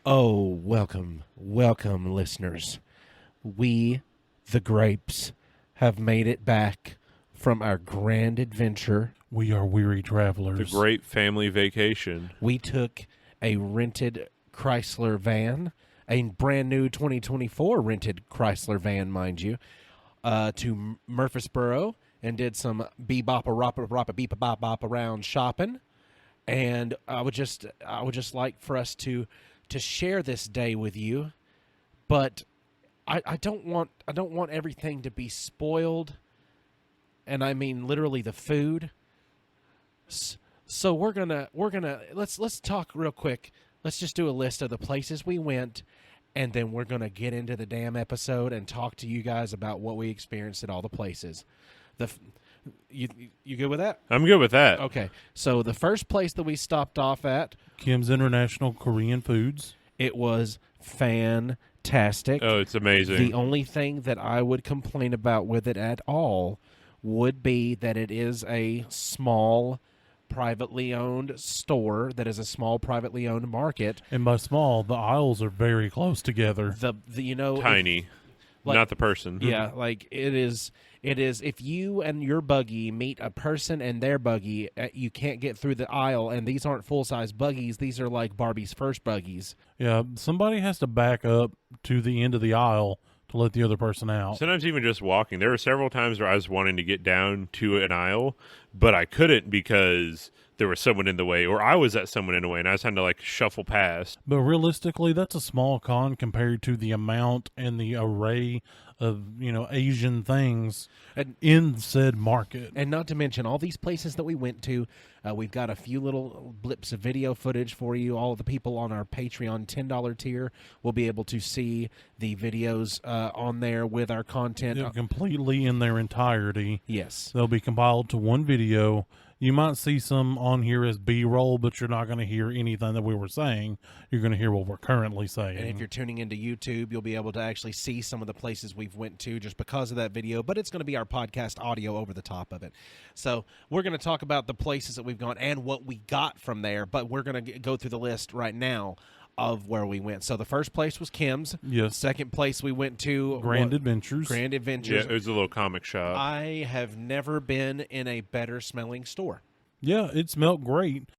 Oh, welcome, listeners. We, the Grapes, have made it back from our grand adventure. We are weary travelers. The great family vacation. We took a rented Chrysler van, a brand new 2024 rented Chrysler van, mind you, to Murfreesboro and did some bebop around shopping. And I would just like for us to share this day with you, but I don't want everything to be spoiled, and I mean literally the food. So we're gonna let's talk real quick. Let's just do a list of the places we went, and then we're gonna get into the damn episode and talk to you guys about what we experienced at all the places. You good with that? I'm good with that. Okay, so the first place that we stopped off at, Kim's International Korean Foods. it was fantastic. Oh, it's amazing. The only thing that I would complain about with it at all would be that it is a small, privately owned store that is a small, privately owned market. And by small, the aisles are very close together. The Tiny. Not the person. Yeah, like it is. If you and your buggy meet a person and their buggy, you can't get through the aisle. And these aren't full size buggies; these are like Barbie's first buggies. Yeah, somebody has to back up to the end of the aisle to let the other person out. Sometimes even just walking. There were several times where I was wanting to get down to an aisle, but I couldn't because there was someone in the way, or I was at someone in the way, and I was having to like shuffle past. But realistically, that's a small con compared to the amount and the array of, Asian things in said market. And not to mention all these places that we went to. We've got a few little blips of video footage for you. All of the people on our Patreon $10 tier will be able to see the videos on there with our content. Yeah, completely in their entirety. Yes. They'll be compiled to one video. You might see some on here as B-roll, but you're not going to hear anything that we were saying. You're going to hear what we're currently saying. And if you're tuning into YouTube, you'll be able to actually see some of the places we've went to just because of that video, but it's going to be our podcast audio over the top of it. So we're going to talk about the places that we've gone and what we got from there, but we're going to go through the list right now of where we went. So the first place was Kim's. Yes. Second place we went to Grand Adventures. Grand Adventures. Yeah, it was a little comic shop. I have never been in a better smelling store. Yeah, it smelled great.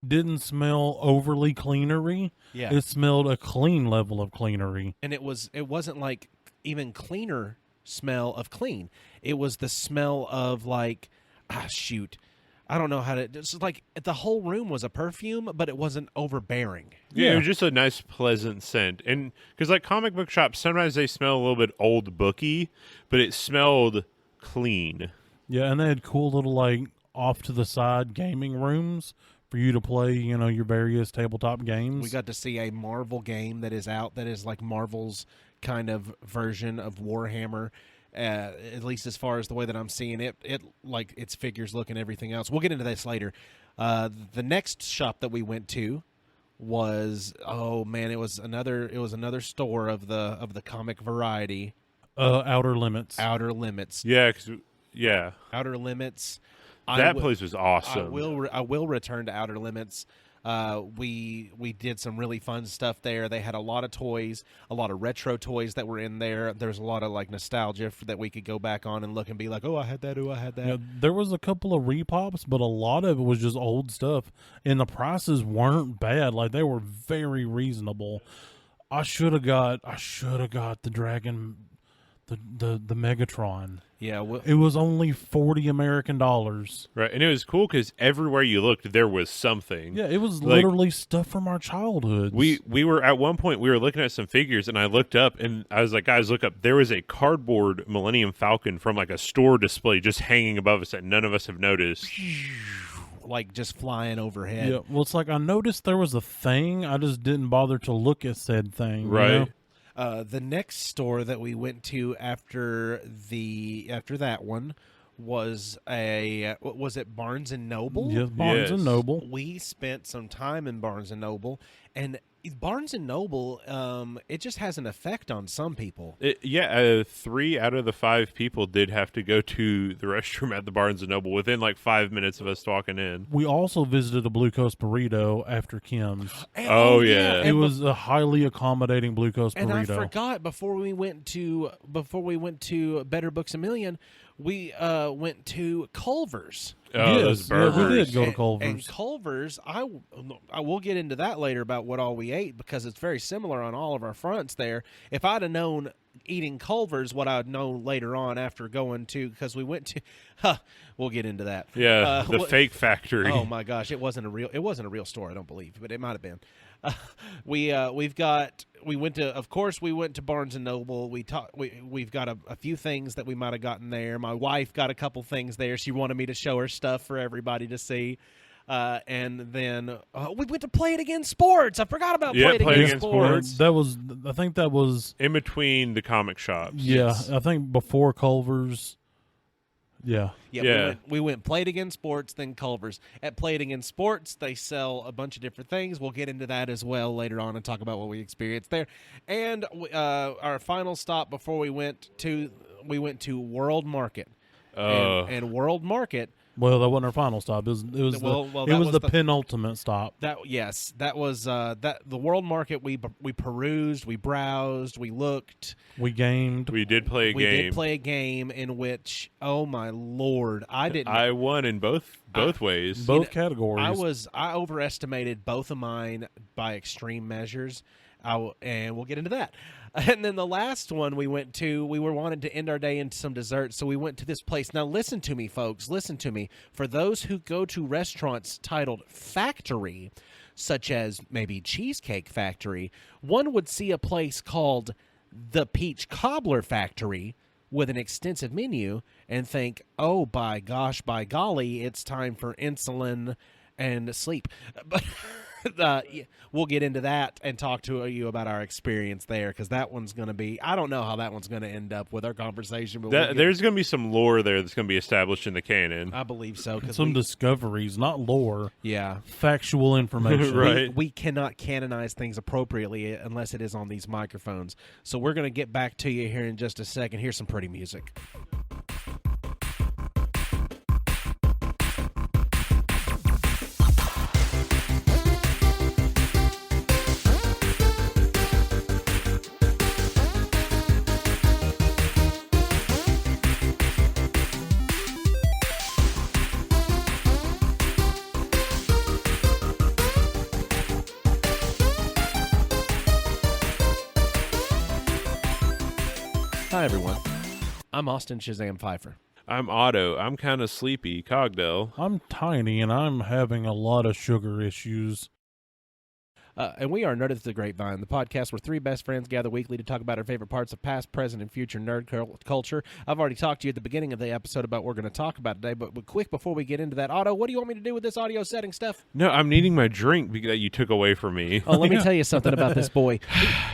Didn't smell overly cleanery. Yeah. It smelled a clean level of cleanery. And it wasn't like even cleaner smell of clean. It was the smell of like, I don't know how to. It's like the whole room was a perfume, but it wasn't overbearing. Yeah, it was just a nice, pleasant scent. And because like comic book shops, sometimes they smell a little bit old booky, but it smelled clean. Yeah, and they had cool little like off to the side gaming rooms for you to play, your various tabletop games. We got to see a Marvel game that is out that is like Marvel's kind of version of Warhammer. At least as far as the way that I'm seeing it, like its figures look and everything else. We'll get into this later. The next shop that we went to was it was another store of the comic variety. Outer Limits. Outer Limits. Yeah, Outer Limits. That place was awesome. I will return to Outer Limits. We did some really fun stuff there. They had a lot of toys, a lot of retro toys that were in there. There's a lot of like nostalgia that we could go back on and look and be like, oh, I had that. Oh, I had that. Yeah, there was a couple of repops, but a lot of it was just old stuff, and the prices weren't bad. Like they were very reasonable. I should have got the Dragon, the Megatron. Yeah, it was only $40 American. Right, and it was cool because everywhere you looked, there was something. Yeah, it was literally stuff from our childhoods. We were at one point we were looking at some figures, and I looked up, and I was like, "Guys, look up! There was a cardboard Millennium Falcon from like a store display just hanging above us that none of us have noticed." Like just flying overhead. Yeah, well, it's like I noticed there was a thing. I just didn't bother to look at said thing. Right. The next store that we went to after that one was was it Barnes and Noble? Yes, Barnes and Noble. We spent some time in Barnes and Noble, And Barnes and Noble, it just has an effect on some people. 3 out of the 5 people did have to go to the restroom at the Barnes & Noble within like 5 minutes of us walking in. We also visited a Blue Coast Burrito after Kim's. Oh, yeah. It was a highly accommodating Blue Coast And I Burrito. forgot before we went to Better Books a Million, we went to Culver's. Oh, Yes, those yeah, burgers. we did go to And Culver's. Culver's, I will get into that later about what all we ate because it's very similar on all of our fronts there. If I'd have known eating Culver's what I'd known later on after going to, because we went to, we'll get into that. Yeah, the fake factory. Oh my gosh, it wasn't a real store, I don't believe, but it might have been. We went to Barnes and Noble. We've got a few things that we might have gotten there. My wife got a couple things there. She wanted me to show her stuff for everybody to see. And then we went to Play It Again Sports. I forgot about Play It Again Sports. I think that was In between the comic shops. yeah. I think before Culver's. Yeah. Yeah. We went Play It Again Sports, then Culver's. At Play It Again Sports, they sell a bunch of different things. We'll get into that as well later on and talk about what we experienced there. And our final stop before we went to World Market. And World Market. Well, that wasn't our final stop. It was the penultimate stop. That was the World Market. We perused, we browsed, we looked. We gamed. We did play a game. We did play a game in which, oh my Lord, I won in both ways. Both categories. I overestimated both of mine by extreme measures. And we'll get into that. And then the last one we went to, we were wanting to end our day in some dessert, so we went to this place. Now listen to me, folks. Listen to me. For those who go to restaurants titled Factory, such as maybe Cheesecake Factory, one would see a place called the Peach Cobbler Factory with an extensive menu and think, oh, by gosh, by golly, it's time for insulin and sleep. But we'll get into that and talk to you about our experience there, because that one's going to be, I don't know how that one's going to end up with our conversation. But there's going to be some lore there that's going to be established in the canon. I believe so. Some discoveries, not lore. Yeah. Factual information. Right. We cannot canonize things appropriately unless it is on these microphones. So we're going to get back to you here in just a second. Here's some pretty music. Hi, everyone. I'm Austin Shazam Pfeiffer. I'm Otto. I'm kind of sleepy. Cogdell. I'm tiny, and I'm having a lot of sugar issues. And we are Nerd at the Grapevine, the podcast where three best friends gather weekly to talk about our favorite parts of past, present, and future nerd culture. I've already talked to you at the beginning of the episode about what we're going to talk about today, but quick before we get into that, Otto, what do you want me to do with this audio setting stuff? No, I'm needing my drink that you took away from me. Oh, let me tell you something about this boy.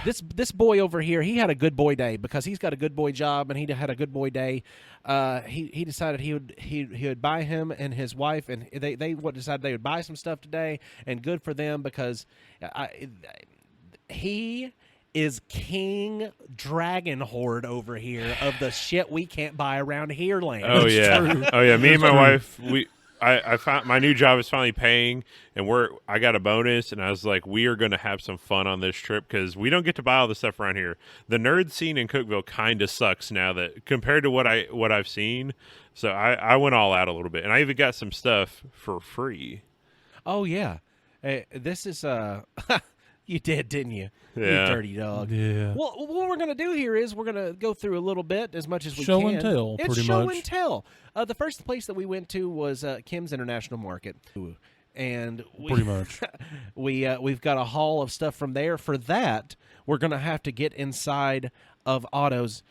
This boy over here, he had a good boy day because he's got a good boy job and he had a good boy day. He decided he would buy him and his wife, and they decided they would buy some stuff today, and good for them because he is King Dragon Horde over here of the shit we can't buy around here land. Oh yeah, oh yeah. Me and my wife, I found my new job is finally paying, and I got a bonus, and I was like, we are going to have some fun on this trip because we don't get to buy all the stuff around here. The nerd scene in Cookeville kind of sucks now that compared to what I've seen. So I went all out a little bit, and I even got some stuff for free. Oh yeah, this is you did, didn't you? Yeah. You dirty dog. Yeah. Well, what we're going to do here is we're going to go through a little bit as much as we Show can. and tell, It's pretty show much. and tell. The first place that we went to was Kim's International Market, and Pretty much. we've got a haul of stuff from there. For that, we're going to have to get inside of Otto's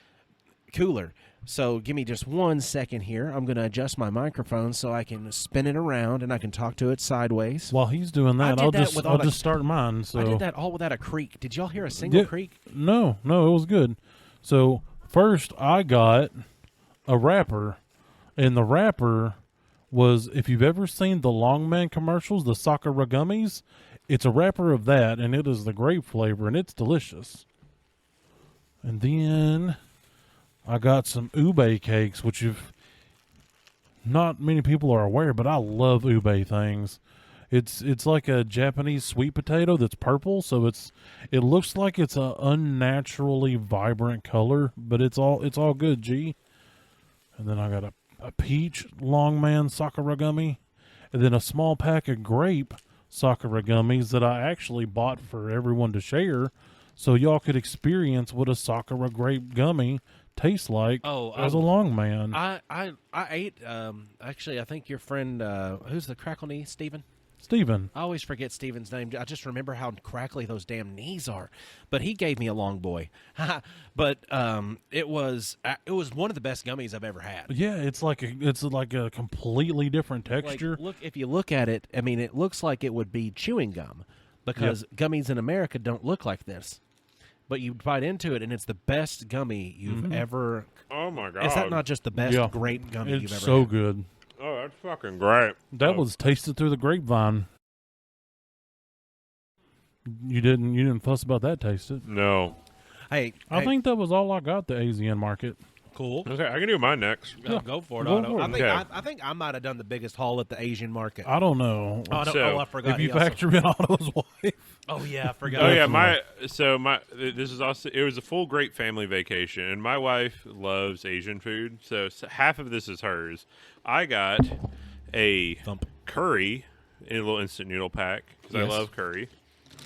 cooler. So give me just 1 second here. I'm going to adjust my microphone so I can spin it around and I can talk to it sideways. While he's doing that, I'll just start mine. So I did that all without a creak. Did y'all hear a single creak? No, it was good. So first, I got a wrapper, and the wrapper was, if you've ever seen the Longman commercials, the Sakura gummies, It's a wrapper of that, and it is the grape flavor, and it's delicious. And then I got some ube cakes, which not many people are aware, but I love ube things. It's like a Japanese sweet potato that's purple, so it looks like it's a unnaturally vibrant color, but it's all good, G. And then I got a peach Longman Sakura gummy, and then a small pack of grape Sakura gummies that I actually bought for everyone to share, so y'all could experience what a Sakura grape gummy tastes like as a Longman. I ate. Actually, I think your friend, who's the crackle knee, Steven? Steven. I always forget Steven's name. I just remember how crackly those damn knees are. But he gave me a long boy. But it was one of the best gummies I've ever had. Yeah, it's like a completely different texture. Like, look, if you look at it, I mean, it looks like it would be chewing gum because gummies in America don't look like this. But you bite into it, and it's the best gummy you've ever. Oh my god! Is that not just the best grape gummy it's you've ever so had? good. Oh, that's fucking great. That was tasted through the grapevine. You didn't fuss about that taste it. No. Hey, I think that was all I got the ASEAN market. cool. Okay, I can do mine next. Go for it. Go Otto. for it. I think Okay. I think I might have done the biggest haul at the Asian market. I don't know. So, I forgot. If you he also- factor in Otto's wife. Oh yeah, I forgot. Oh yeah, this is also, it was a full great family vacation, and my wife loves Asian food, so half of this is hers. I got a Thump. curry in a little instant noodle pack because Yes. I love curry.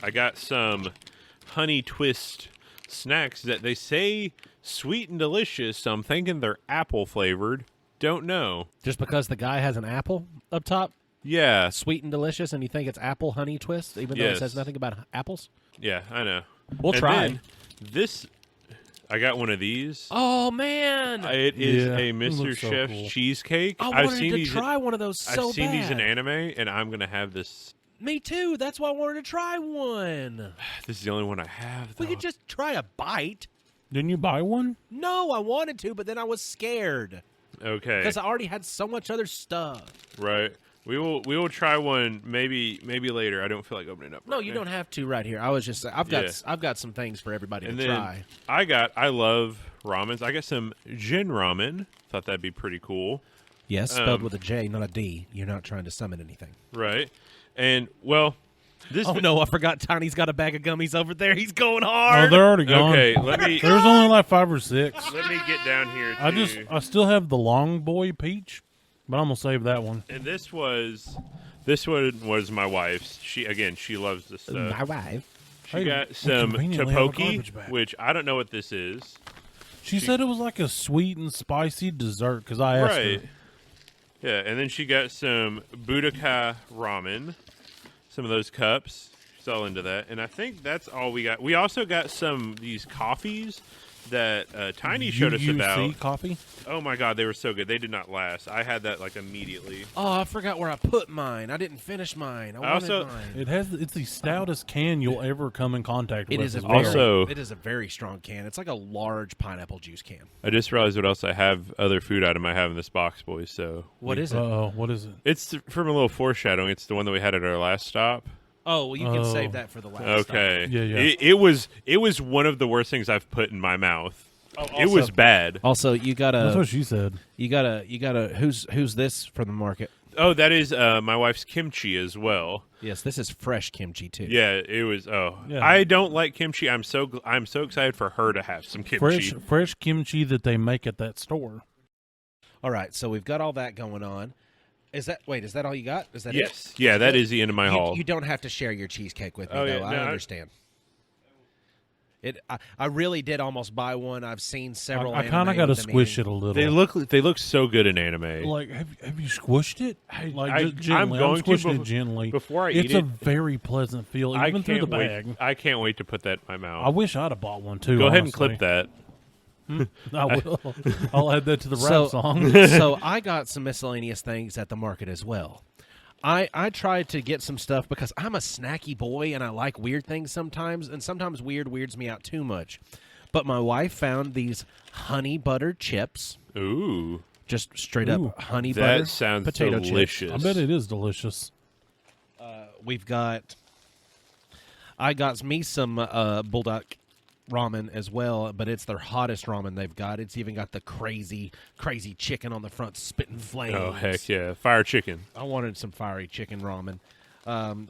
I got some honey twist snacks that they say sweet and delicious, so I'm thinking they're apple flavored. Don't know. Just because the guy has an apple up top, Yeah, sweet and delicious, and you think it's apple honey twist, even though it Yes. says nothing about apples. yeah, I know. We'll And try. then this, I got one of these. Oh man, It is Yeah, a it Mr. looks so Chef's cool. cheesecake. I I've wanted seen to these. try one of those so I've seen these in bad. anime, and I'm gonna have this. Me too. That's why I wanted to try one. This is the only one I have. We though. could just try a bite. Didn't you buy one? No, I wanted to, but then I was scared Okay, because I already had so much other stuff. right. We will try one maybe later. I don't feel like opening it up. No, right you now. don't have to right here. I was just I've got some things for everybody And to then try. I love ramens. I got some Jin ramen. Thought that'd be pretty cool. Yes, spelled with a J, not a D. You're not trying to summon anything. Right. And well, this. Oh no, I forgot Tiny's got a bag of gummies over there. He's going Oh, hard. they're already gone. Okay, let me There's only like 5 or 6. let me get down here. I still have the long boy peach, but I'm gonna save that one. And this one was my wife's. She loves this stuff. My wife. She Hey, got we some conveniently have a tapoki, garbage bag. which I don't know what this is. She said it was like a sweet and spicy dessert because I asked Right. her. Yeah, and then she got some Budokai ramen, some of those cups. She's all into that. And I think that's all we got. We also got these coffees that Tiny showed us about. UUC coffee. Oh my god, they were so good. They did not last. I had that like immediately. Oh, I forgot where I put mine. I didn't finish mine. I wanted also- mine. It's the stoutest can you'll ever come in contact It with. is a as very, well. Also- it is a very strong can. It's like a large pineapple juice can. I just realized what else I have, other food item I have in this box, boys. So What is it? Uh-oh, what is it? it's from a little foreshadowing. It's the one that we had at our last stop. Oh, well, you can Oh. save that for the last. Okay. Yeah, yeah. It was one of the worst things I've put in my mouth. It was bad. Also, you That's gotta, what she said. you gotta. Who's this from the market? Oh, that is my wife's kimchi as well. Yes, this is fresh kimchi too. Yeah, it was. Oh, Yeah. I don't like kimchi. I'm so excited for her to have some kimchi. Fresh kimchi that they make at that store. All right, so we've got all that going on. Is that all you got? Is that Yes. it? Yeah, that is the end of my haul. You don't have to share your cheesecake with me, Oh, though. yeah, I no, understand. I really did almost buy one. I've seen several. I kind of got to squish it a little. They look so good in anime. Like, have you squished it? Like, just I'm gently. going to squishing it bef- gently. before I it's eat a it. very pleasant feel, I even through the can't bag. wait. I can't wait to put that in my mouth. I wish I'd have bought one too. Go ahead and honestly. clip that. I will. I'll add that to the rap So, song. so I got some miscellaneous things at the market as well. I tried to get some stuff because I'm a snacky boy and I like weird things sometimes, and sometimes weirds me out too much. But my wife found these honey butter chips, Ooh, just straight Ooh. up honey butter that sounds potato delicious. I bet it is delicious. We've got I got me some bulldog ramen as well, but it's their hottest ramen they've got. It's even got the crazy chicken on the front spitting flames. Oh heck yeah, fire chicken. I wanted some fiery chicken ramen.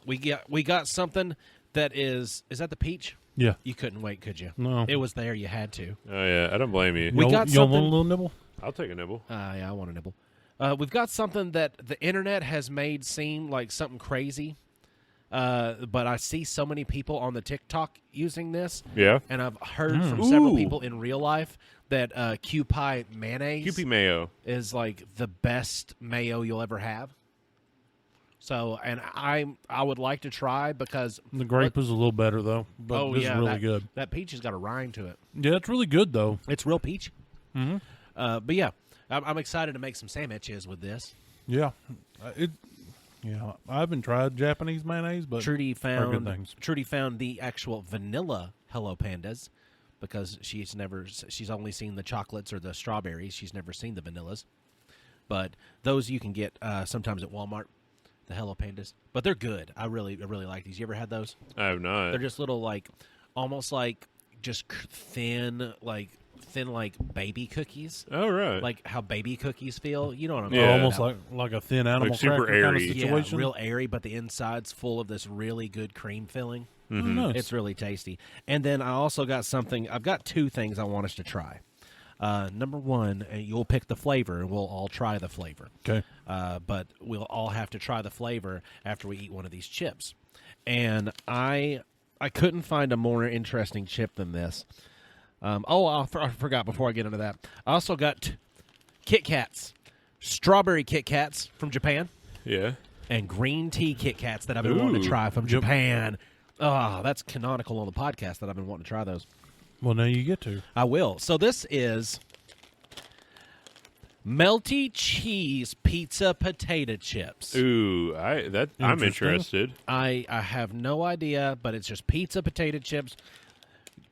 We got something that is that the peach? Yeah. You couldn't wait, could you? No. It was there. You had to. Oh yeah, I don't blame you. We got y'all want something- a little nibble? I'll take a nibble. Yeah, I want a nibble. We've got something that the internet has made seem like something crazy, but I see so many people on the TikTok using this, Yeah. and I've heard from several Ooh. people in real life that Q-Pie mayonnaise Kewpie mayo. is like the best mayo you'll ever have. So, and I would like to try because The grape is a little better though, but this is really that, good. That peach has got a rind to it. Yeah, it's really good though. It's real peach. Mm-hmm. But yeah, I'm excited to make some sandwiches with this. Yeah, yeah. I haven't tried Japanese mayonnaise, but Trudy are good found things. the actual vanilla Hello Pandas because she's only seen the chocolates or the strawberries. She's never seen the vanillas. But those you can get sometimes at Walmart, the Hello Pandas. But they're good. I really like these. You ever had those? I have not. They're just little almost like just thin baby cookies. Oh right. Like how baby cookies feel. You know what I'm Yeah. talking Almost about. like a thin animal super cracker kind of airy. situation. Yeah, real airy, but the inside's full of this really good cream filling. Mm-hmm. Nice. It's really tasty. And then I also got something. I've got two things I want us to try. Number one, you'll pick the flavor, and we'll all try the flavor. Okay. But we'll all have to try the flavor after we eat one of these chips. And I couldn't find a more interesting chip than this. I forgot before I get into that. I also got Kit Kats, strawberry Kit Kats from Japan, Yeah. and green tea Kit Kats that I've been wanting to Ooh. try from Yep. Japan. Oh, that's canonical on the podcast that I've been wanting to try those. Well, now you get to. I will. So this is melty cheese pizza potato chips. Ooh, I'm Interesting. interested. I have no idea, but it's just pizza potato chips.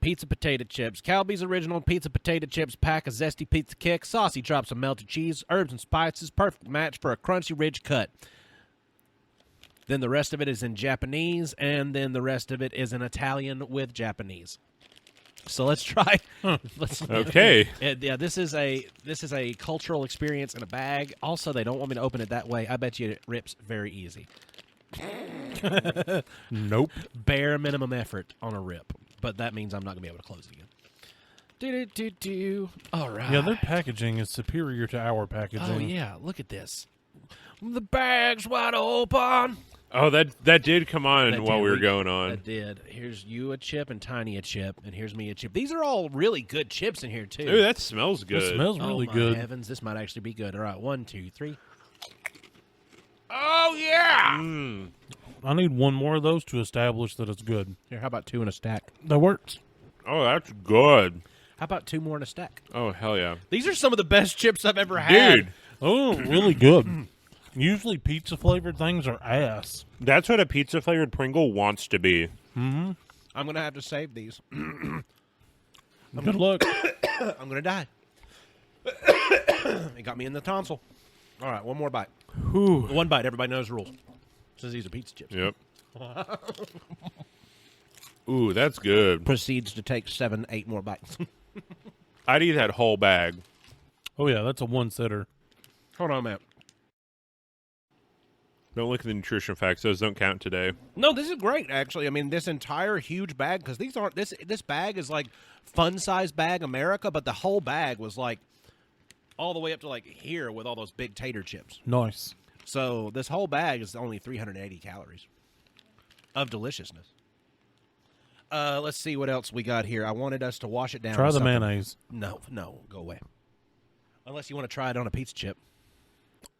Pizza potato chips. Calbee's original pizza potato chips pack a zesty pizza kick, saucy drops of melted cheese, herbs and spices, perfect match for a crunchy, rich cut. Then the rest of it is in Japanese, and then the rest of it is in Italian with Japanese. So let's try. Okay. Yeah, this is a cultural experience in a bag. Also, they don't want me to open it that way. I bet you it rips very easy. Nope. Bare minimum effort on a rip, but that means I'm not gonna be able to close it again. Do. All right. Yeah, their packaging is superior to our packaging. Oh yeah, look at this. The bag's wide open. Oh, that did come on That while did. we were going on. That did. Here's you a chip and Tiny a chip, and here's me a chip. These are all really good chips in here too. Ooh, that smells good. It smells oh really my good. heavens, this might actually be good. All right, 1, 2, 3. Oh yeah. Mm. I need one more of those to establish that it's good. Here, how about 2 in a stack? That works. Oh, that's good. How about 2 more in a stack? Oh, hell yeah. These are some of the best chips I've ever had. Dude, Oh, really good. Usually pizza flavored things are ass. that's what a pizza flavored Pringle wants to be. Mm-hmm. I'm gonna have to save these. Good luck. I'm gonna die. It got me in the tonsil. All right, one more bite. Whew. One bite. Everybody knows the rules. Since these are pizza chips. Yep. Ooh, that's good. Proceeds to take 7, 8 more bites. I'd eat that whole bag. Oh yeah, that's a one sitter. Hold on a minute. Don't look at the nutrition facts; those don't count today. No, this is great. Actually, I mean, this entire huge bag because these aren't this bag is like fun size bag America, but the whole bag was like all the way up to like here with all those big tater chips. Nice. So this whole bag is only 380 calories of deliciousness. Let's see what else we got here. I wanted us to wash it down. Try with the something. mayonnaise. No, go away. Unless you want to try it on a pizza chip.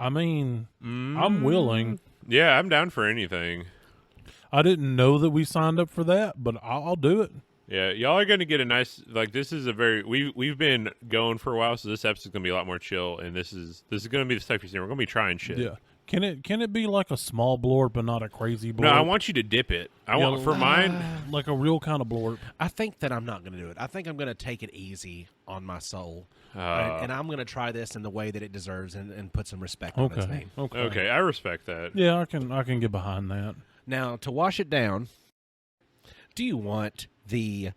I mean, I'm willing. Yeah, I'm down for anything. I didn't know that we signed up for that, but I'll do it. Yeah, y'all are going to get a nice this is a very we've been going for a while, so this episode's going to be a lot more chill, and this is going to be the stuff you're seeing. We're going to be trying shit. Yeah. Can it be like a small blorp but not a crazy blorp? No, I want you to dip it. I want for mine. like a real kind of blorp. I think that I'm not going to do it. I think I'm going to take it easy on my soul. Uh, and I'm going to try this in the way that it deserves and put some respect on its Okay. name. Okay, I respect that. Yeah, I can get behind that. Now, to wash it down, Do you want the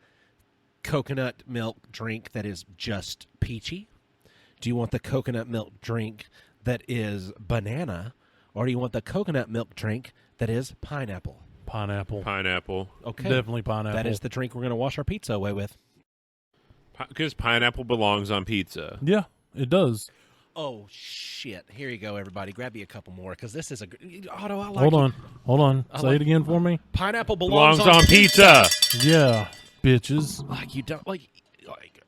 coconut milk drink that is just peachy? Do you want the coconut milk drink that is banana? Or do you want the coconut milk drink that is pineapple? Pineapple. Pineapple. Okay. Definitely pineapple. That is the drink we're going to wash our pizza away with. Because pineapple belongs on pizza. Yeah, it does. Oh, shit. Here you go, everybody. Grab me a couple more, because this is a... Otto, I like Hold it. on. Hold on. I Say like- it again for me. Pineapple Belongs belongs, on pizza. Yeah, bitches. Like, you don't... Like,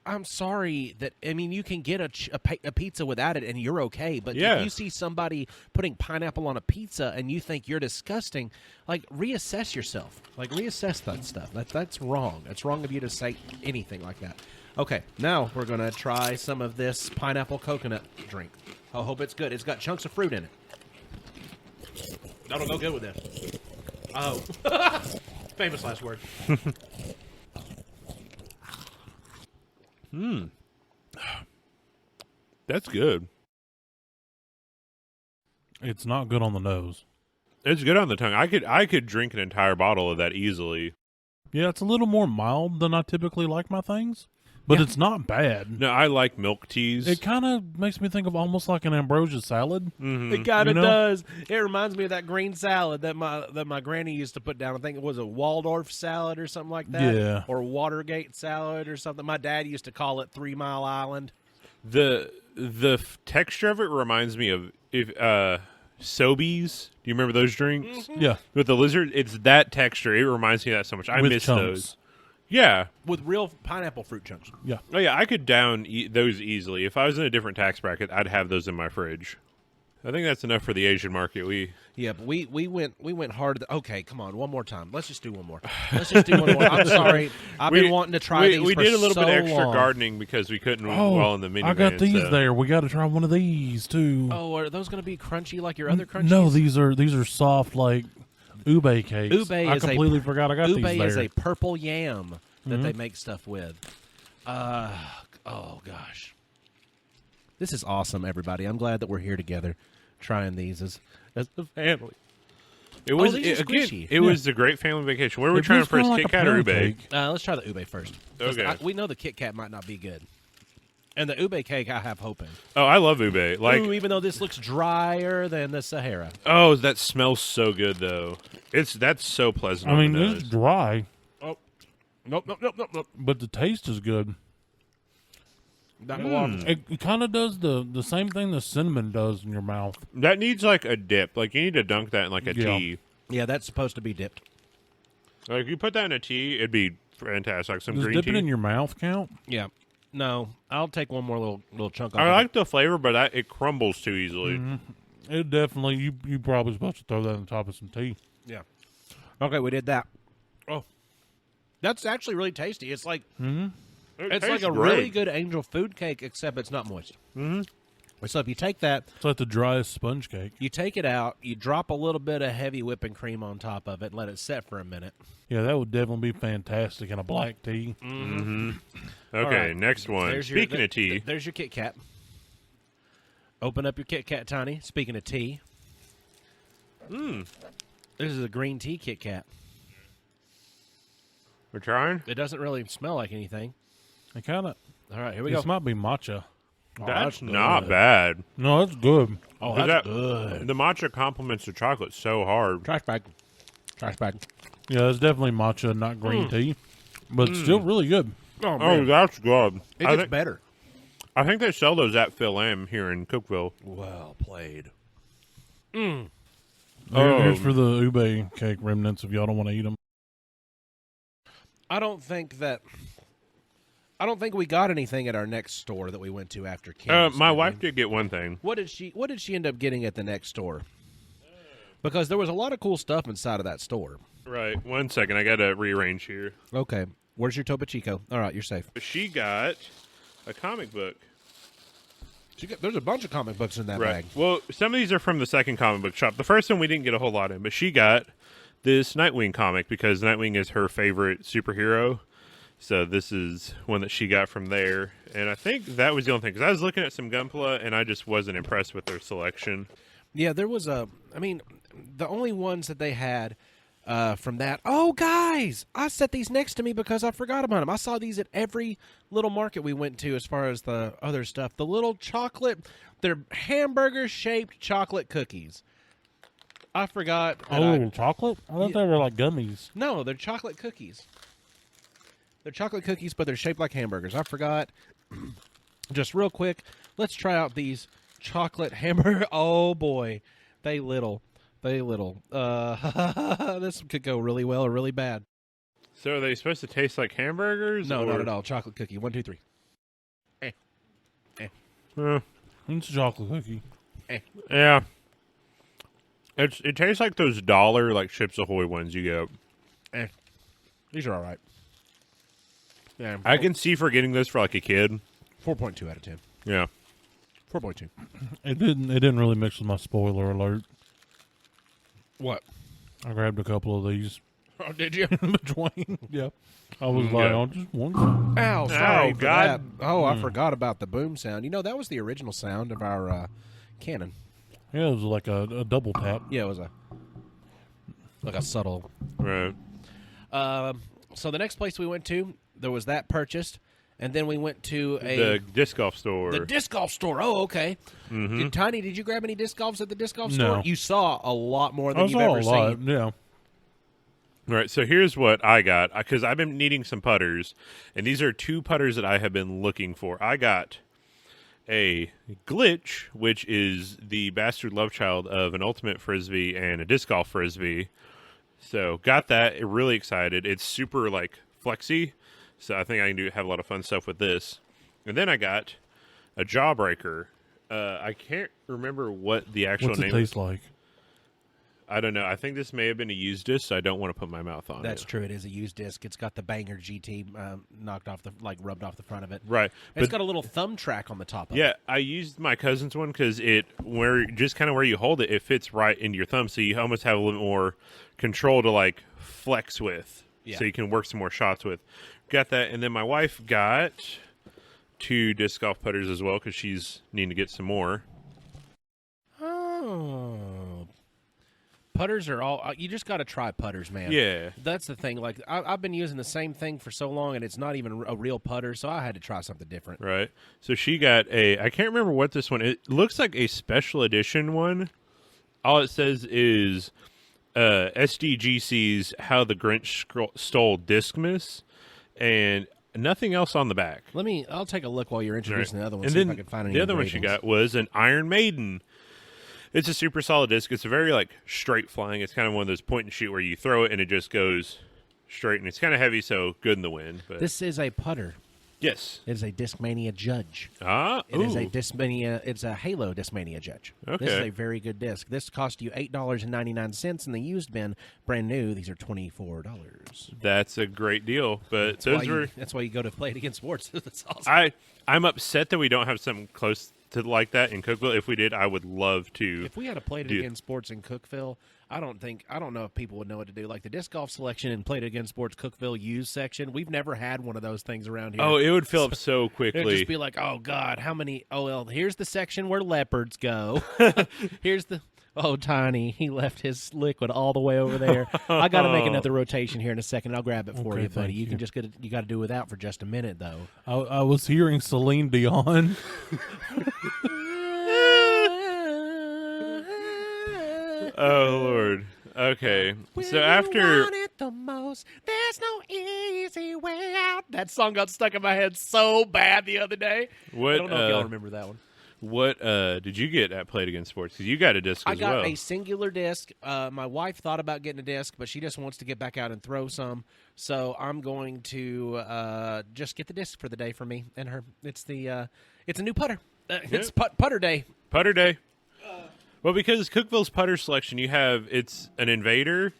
I'm sorry that... I mean, you can get a pizza without it, and you're okay. But Yeah. if you see somebody putting pineapple on a pizza, and you think you're disgusting, like, reassess yourself. Like, reassess that stuff. That's wrong. It's wrong of you to say anything like that. Okay, now we're going to try some of this pineapple coconut drink. I hope it's good. It's got chunks of fruit in it. That'll go good with this. Oh. Famous last word. That's good. It's not good on the nose. It's good on the tongue. I could drink an entire bottle of that easily. Yeah, it's a little more mild than I typically like my things, but it's not bad. No, I like milk teas. It kind of makes me think of almost like an ambrosia salad. It kind of You know? does. It reminds me of that green salad that my granny used to put down. I think it was a Waldorf salad or something like that. Yeah. Or Watergate salad or something. My dad used to call it 3 Mile Island. The texture of it reminds me of Sobeys. Do you remember those drinks Yeah, with the lizard? It's that texture. It reminds me of that so much. I with miss chunks. those. Yeah. With real pineapple fruit chunks. Yeah, Oh yeah, I could down those easily. If I was in a different tax bracket, I'd have those in my fridge. I think that's enough for the Asian market. Yeah, but we went hard. Okay, come on, one more time. Let's just do one more. Let's just do one more. I'm sorry. I've been wanting to try these We for did a little so bit extra long. gardening because we couldn't Oh, well in the minivan. I got these so. there. We got to try one of these too. Oh, are those going to be crunchy like your other crunchies? No, these are soft like ube cakes. Ube I is a- completely forgot I got Ube these there. is a purple yam that they make stuff with. Oh gosh, this is awesome, everybody. I'm glad that we're here together, trying these as a family. It was these are again. squishy. It was a great family vacation. Where were we It trying feels first, kinda Kit like a Kat or pound Ube? cake. Let's try the ube first. 'Cause Okay. we know the Kit Kat might not be good, and the ube cake I have hope in. Oh, I love Ube. Like, Ooh, even though this looks drier than the Sahara. oh, that smells so good though. That's so pleasant. I on mean, the it's nose. dry, Oh, nope. but the taste is good. That belongs. It kind of does the same thing the cinnamon does in your mouth. That needs like a dip. Like you need to dunk that in like a Yeah. tea. Yeah, that's supposed to be dipped. Like if you put that in a tea, it'd be fantastic. Like some Does green dipping tea. in your mouth count? Yeah. No, I'll take one more little chunk. Off I of like the flavor, but it crumbles too easily. It definitely. You probably supposed to throw that on top of some tea. it. Yeah. Okay, we did that. Oh, that's actually really tasty. It's like It it's like tastes a great. really good angel food cake, except it's not moist. Mm-hmm. So if you take that, It's like the driest sponge cake. you take it out, you drop a little bit of heavy whipping cream on top of it, and let it set for a minute. Yeah, that would definitely be fantastic in a black tea. Okay, right. next one. Speaking of tea, there's your Kit Kat. Open up your Kit Kat, Tiny. Speaking of tea, this is a green tea Kit Kat. we're trying. It doesn't really smell like anything. It kind of. All right, here we This go. might be matcha. That's good. not bad. No, that's good. Oh, Is that's that- good. The matcha complements the chocolate so hard. Trash bag. Trash bag. Yeah, it's definitely matcha, not green tea, but it's still really good. Oh, Oh, that's good. it I gets think, better. I think they sell those at Phil M here in Cookville. Well played. Here's for the ube cake remnants if y'all don't want to eat them. I don't think we got anything at our next store that we went to after Kim's. My did we? wife did get one thing. What did she end up getting at the next store? Because there was a lot of cool stuff inside of that store. Right. 1 second. I got to rearrange here. Okay. Where's your Topo Chico? All right, you're safe. She got a comic book. There's a bunch of comic books in that bag. Well, some of these are from the second comic book shop. The first one we didn't get a whole lot in, but she got this Nightwing comic because Nightwing is her favorite superhero. So this is one that she got from there. And I think that was the only thing. Because I was looking at some Gunpla, and I just wasn't impressed with their selection. Yeah, there was the only ones that they had from that. Oh, guys, I set these next to me because I forgot about them. I saw these at every little market we went to as far as the other stuff. The little chocolate, they're hamburger-shaped chocolate cookies. I forgot. Oh, chocolate? I thought they were like gummies. No, they're chocolate cookies. They're chocolate cookies, but they're shaped like hamburgers. I forgot. Just real quick, let's try out these chocolate hamburger. Oh, boy. They little. This could go really well or really bad. So are they supposed to taste like hamburgers? No, or? not at all. Chocolate cookie. 1, 2, 3. It's a chocolate cookie. Yeah. It tastes like those dollar like Chips Ahoy ones you get. These are all right. Yeah, I can see for getting this for like a kid. 4.2 out of 10. Yeah. 4.2. It didn't really mix with my spoiler alert. What? I grabbed a couple of these Oh, did you? in between. Yeah. I was like, Yeah. oh, just one. Ow, sorry Ow, for God. that. Oh, I forgot about the boom sound. You know, that was the original sound of our cannon. Yeah, it was like a double tap. Yeah, it was like a subtle. Right. So the next place we went to, there was that purchased, and then we went to The disc golf store. the disc golf store. Oh, okay. Mhm. Tiny, did you grab any disc golfs at the disc golf No. store? You saw a lot more I than you've saw ever a lot. seen. Yeah. All right, so here's what I got because I've been needing some putters, and these are 2 putters that I have been looking for. I got a glitch, which is the bastard love child of an ultimate frisbee and a disc golf frisbee. So got that. Really excited. It's super like flexy, so I think I can have a lot of fun stuff with this. And then I got a jawbreaker. I can't remember what the actual What's it name taste is. like? I don't know. I think this may have been a used disc, so I don't want to put my mouth on That's it. true. It is a used disc. It's got the Banger GT knocked off rubbed off the front of it. Right. It's But got a little thumb track on the top of it. yeah, I used my cousin's one because where you hold it, it fits right into your thumb, so you almost have a little more control to like flex with, Yeah. so you can work some more shots with. Got that, and then my wife got 2 disc golf putters as well because she's needing to get some more. Oh. Putters are all. You just got to try putters, man. Yeah, That's the thing. Like I've been using the same thing for so long, and it's not even a real putter. So I had to try something different. right. So she got I can't remember what this one. It looks like a special edition one. All it says is SDGC's How the Grinch Stole Discmas, and nothing else on the back. I'll take a look while you're introducing the other one. And See then if I can find any the other one she engravings. got was an Iron Maiden. It's a super solid disc. It's a very like straight flying. It's kind of one of those point and shoot where you throw it and it just goes straight, and it's kind of heavy, so good in the wind. But This is a putter. yes, It is a Discmania Judge. it It is a Discmania. It's a Halo Discmania Judge. This is Okay. a very good disc. This cost you $8.99 in the used bin. Brand new, these are $24. That's a great deal. But That's why you go to Play It Again Sports. That's awesome. I'm upset that we don't have something close to like that in Cookville. If we did, I would love to. If we had a Play It Again Sports in Cookville, I don't know if people would know what to do. Like the disc golf selection and Play It Again Sports Cookville used section, we've never had one of those things around here. Oh, it would fill up so It'd quickly. just be like, oh God, how many? Oh well, here's the section where leopards go. Here's the. Oh, Tiny, he left his liquid all the way over there. I got to make another rotation here in a second. I'll grab it for Okay, you, buddy. thank You can you. just you got to do without for just a minute, though. I was hearing Celine Dion. Oh Lord. Okay. So after it the most, there's no easy way out. That song got stuck in my head so bad the other day. what I don't know if y'all remember that one. what did you get at Play It Again Sports? Because you got a disc I as got well. a singular disc. My wife thought about getting a disc, but she just wants to get back out and throw some. So I'm going to just get the disc for the day for me and her. It's a new putter. It's putter day. Putter day. Well, because Cookville's putter selection, it's an Invader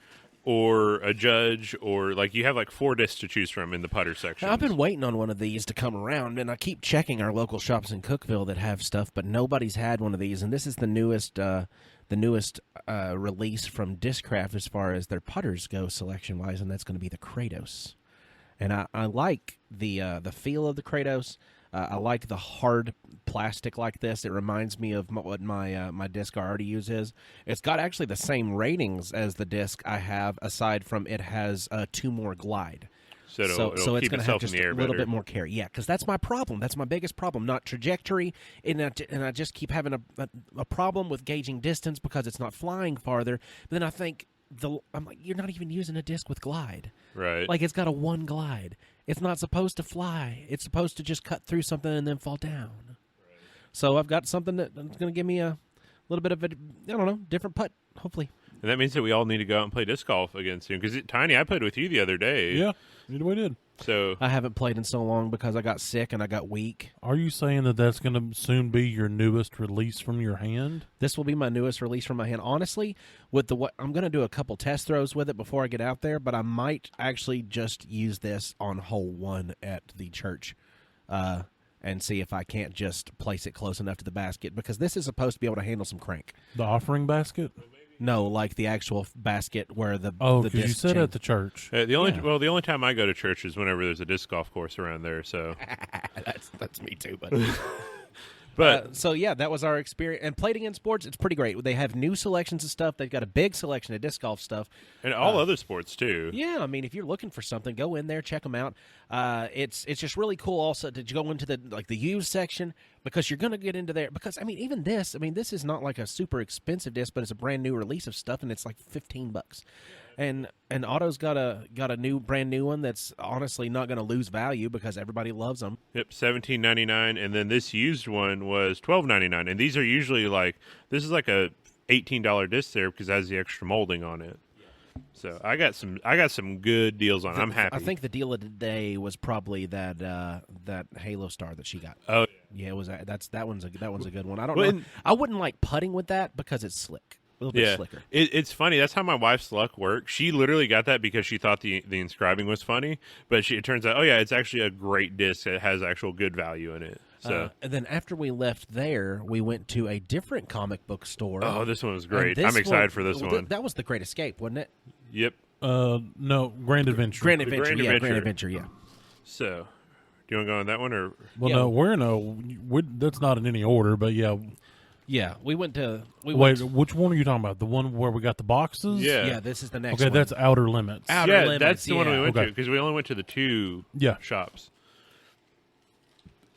or a Judge, or like you have like 4 discs to choose from in the putter section. I've been waiting on one of these to come around, and I keep checking our local shops in Cookville that have stuff, but nobody's had one of these. And this is the newest release from Discraft as far as their putters go selection wise, and that's going to be the Kratos. And I like the feel of the Kratos. I like the hard plastic like this. It reminds me of what my disc I already use is. It's got actually the same ratings as the disc I have, aside from it has 2 more glide. So it'll it's keep going to have itself in just the air a little better. bit more carry. Yeah, because that's my problem. That's my biggest problem, not trajectory. And I just keep having a problem with gauging distance because it's not flying farther. But then I think, I'm like, you're not even using a disc with glide. Right. Like, it's got a 1 glide. It's not supposed to fly. It's supposed to just cut through something and then fall down. Right. So I've got something that's going to give me a little bit of a, I don't know, different putt, hopefully. And that means that we all need to go out and play disc golf again soon. Because, Tiny, I played with you the other day. Yeah, we did. So I haven't played in so long because I got sick and I got weak. Are you saying that that's going to soon be your newest release from your hand? This will be my newest release from my hand. Honestly, with I'm going to do a couple test throws with it before I get out there, but I might actually just use this on hole 1 at the church and see if I can't just place it close enough to the basket, because this is supposed to be able to handle some crank. The offering basket? No, like the actual basket where the Oh, the because you disc said chain. at the church. the only time I go to church is whenever there's a disc golf course around there. So, that's me too, but but so yeah, that was our experience. And Play It Again Sports, it's pretty great. They have new selections of stuff. They've got a big selection of disc golf stuff. and all other sports too. Yeah, I mean, if you're looking for something, go in there, check them out. It's just really cool. Also, to go into the used section, because you're going to get into there. Because I mean, even this, this is not like a super expensive disc, but it's a brand new release of stuff, and it's like $15. And Otto's got a brand new one that's honestly not going to lose value because everybody loves them. Yep, $17.99, and then this used one was $12.99, and these are usually this is like a $18 disc there because it has the extra molding on it. So I got some good deals on it. I'm happy. I think the deal of the day was probably that Halo Star that she got. Oh Yeah, it was. That one's a good one. I don't Well, know. I wouldn't like putting with that because it's slick. A little bit yeah, slicker. it's funny. That's how my wife's luck worked. She literally got that because she thought the inscribing was funny, but it turns out, it's actually a great disc. It has actual good value in it. So, And then after we left there, we went to a different comic book store. oh, this one was And great. this I'm excited one- for this well, one. That was the Great Escape, wasn't it? Yep. No, Grand Adventure. Grand Adventure, Grand yeah, Adventure. Grand Adventure, yeah. So, do you want to go on that one or? Well, Yeah. no, that's not in any order, but yeah. Yeah, we went to. Wait, which one are you talking about? The one where we got the boxes? Yeah. Yeah, this is the next Okay, one. that's Outer Limits. Outer Yeah, Limits, that's the one we yeah. went Okay. to because we only went to the 2 Yeah. shops.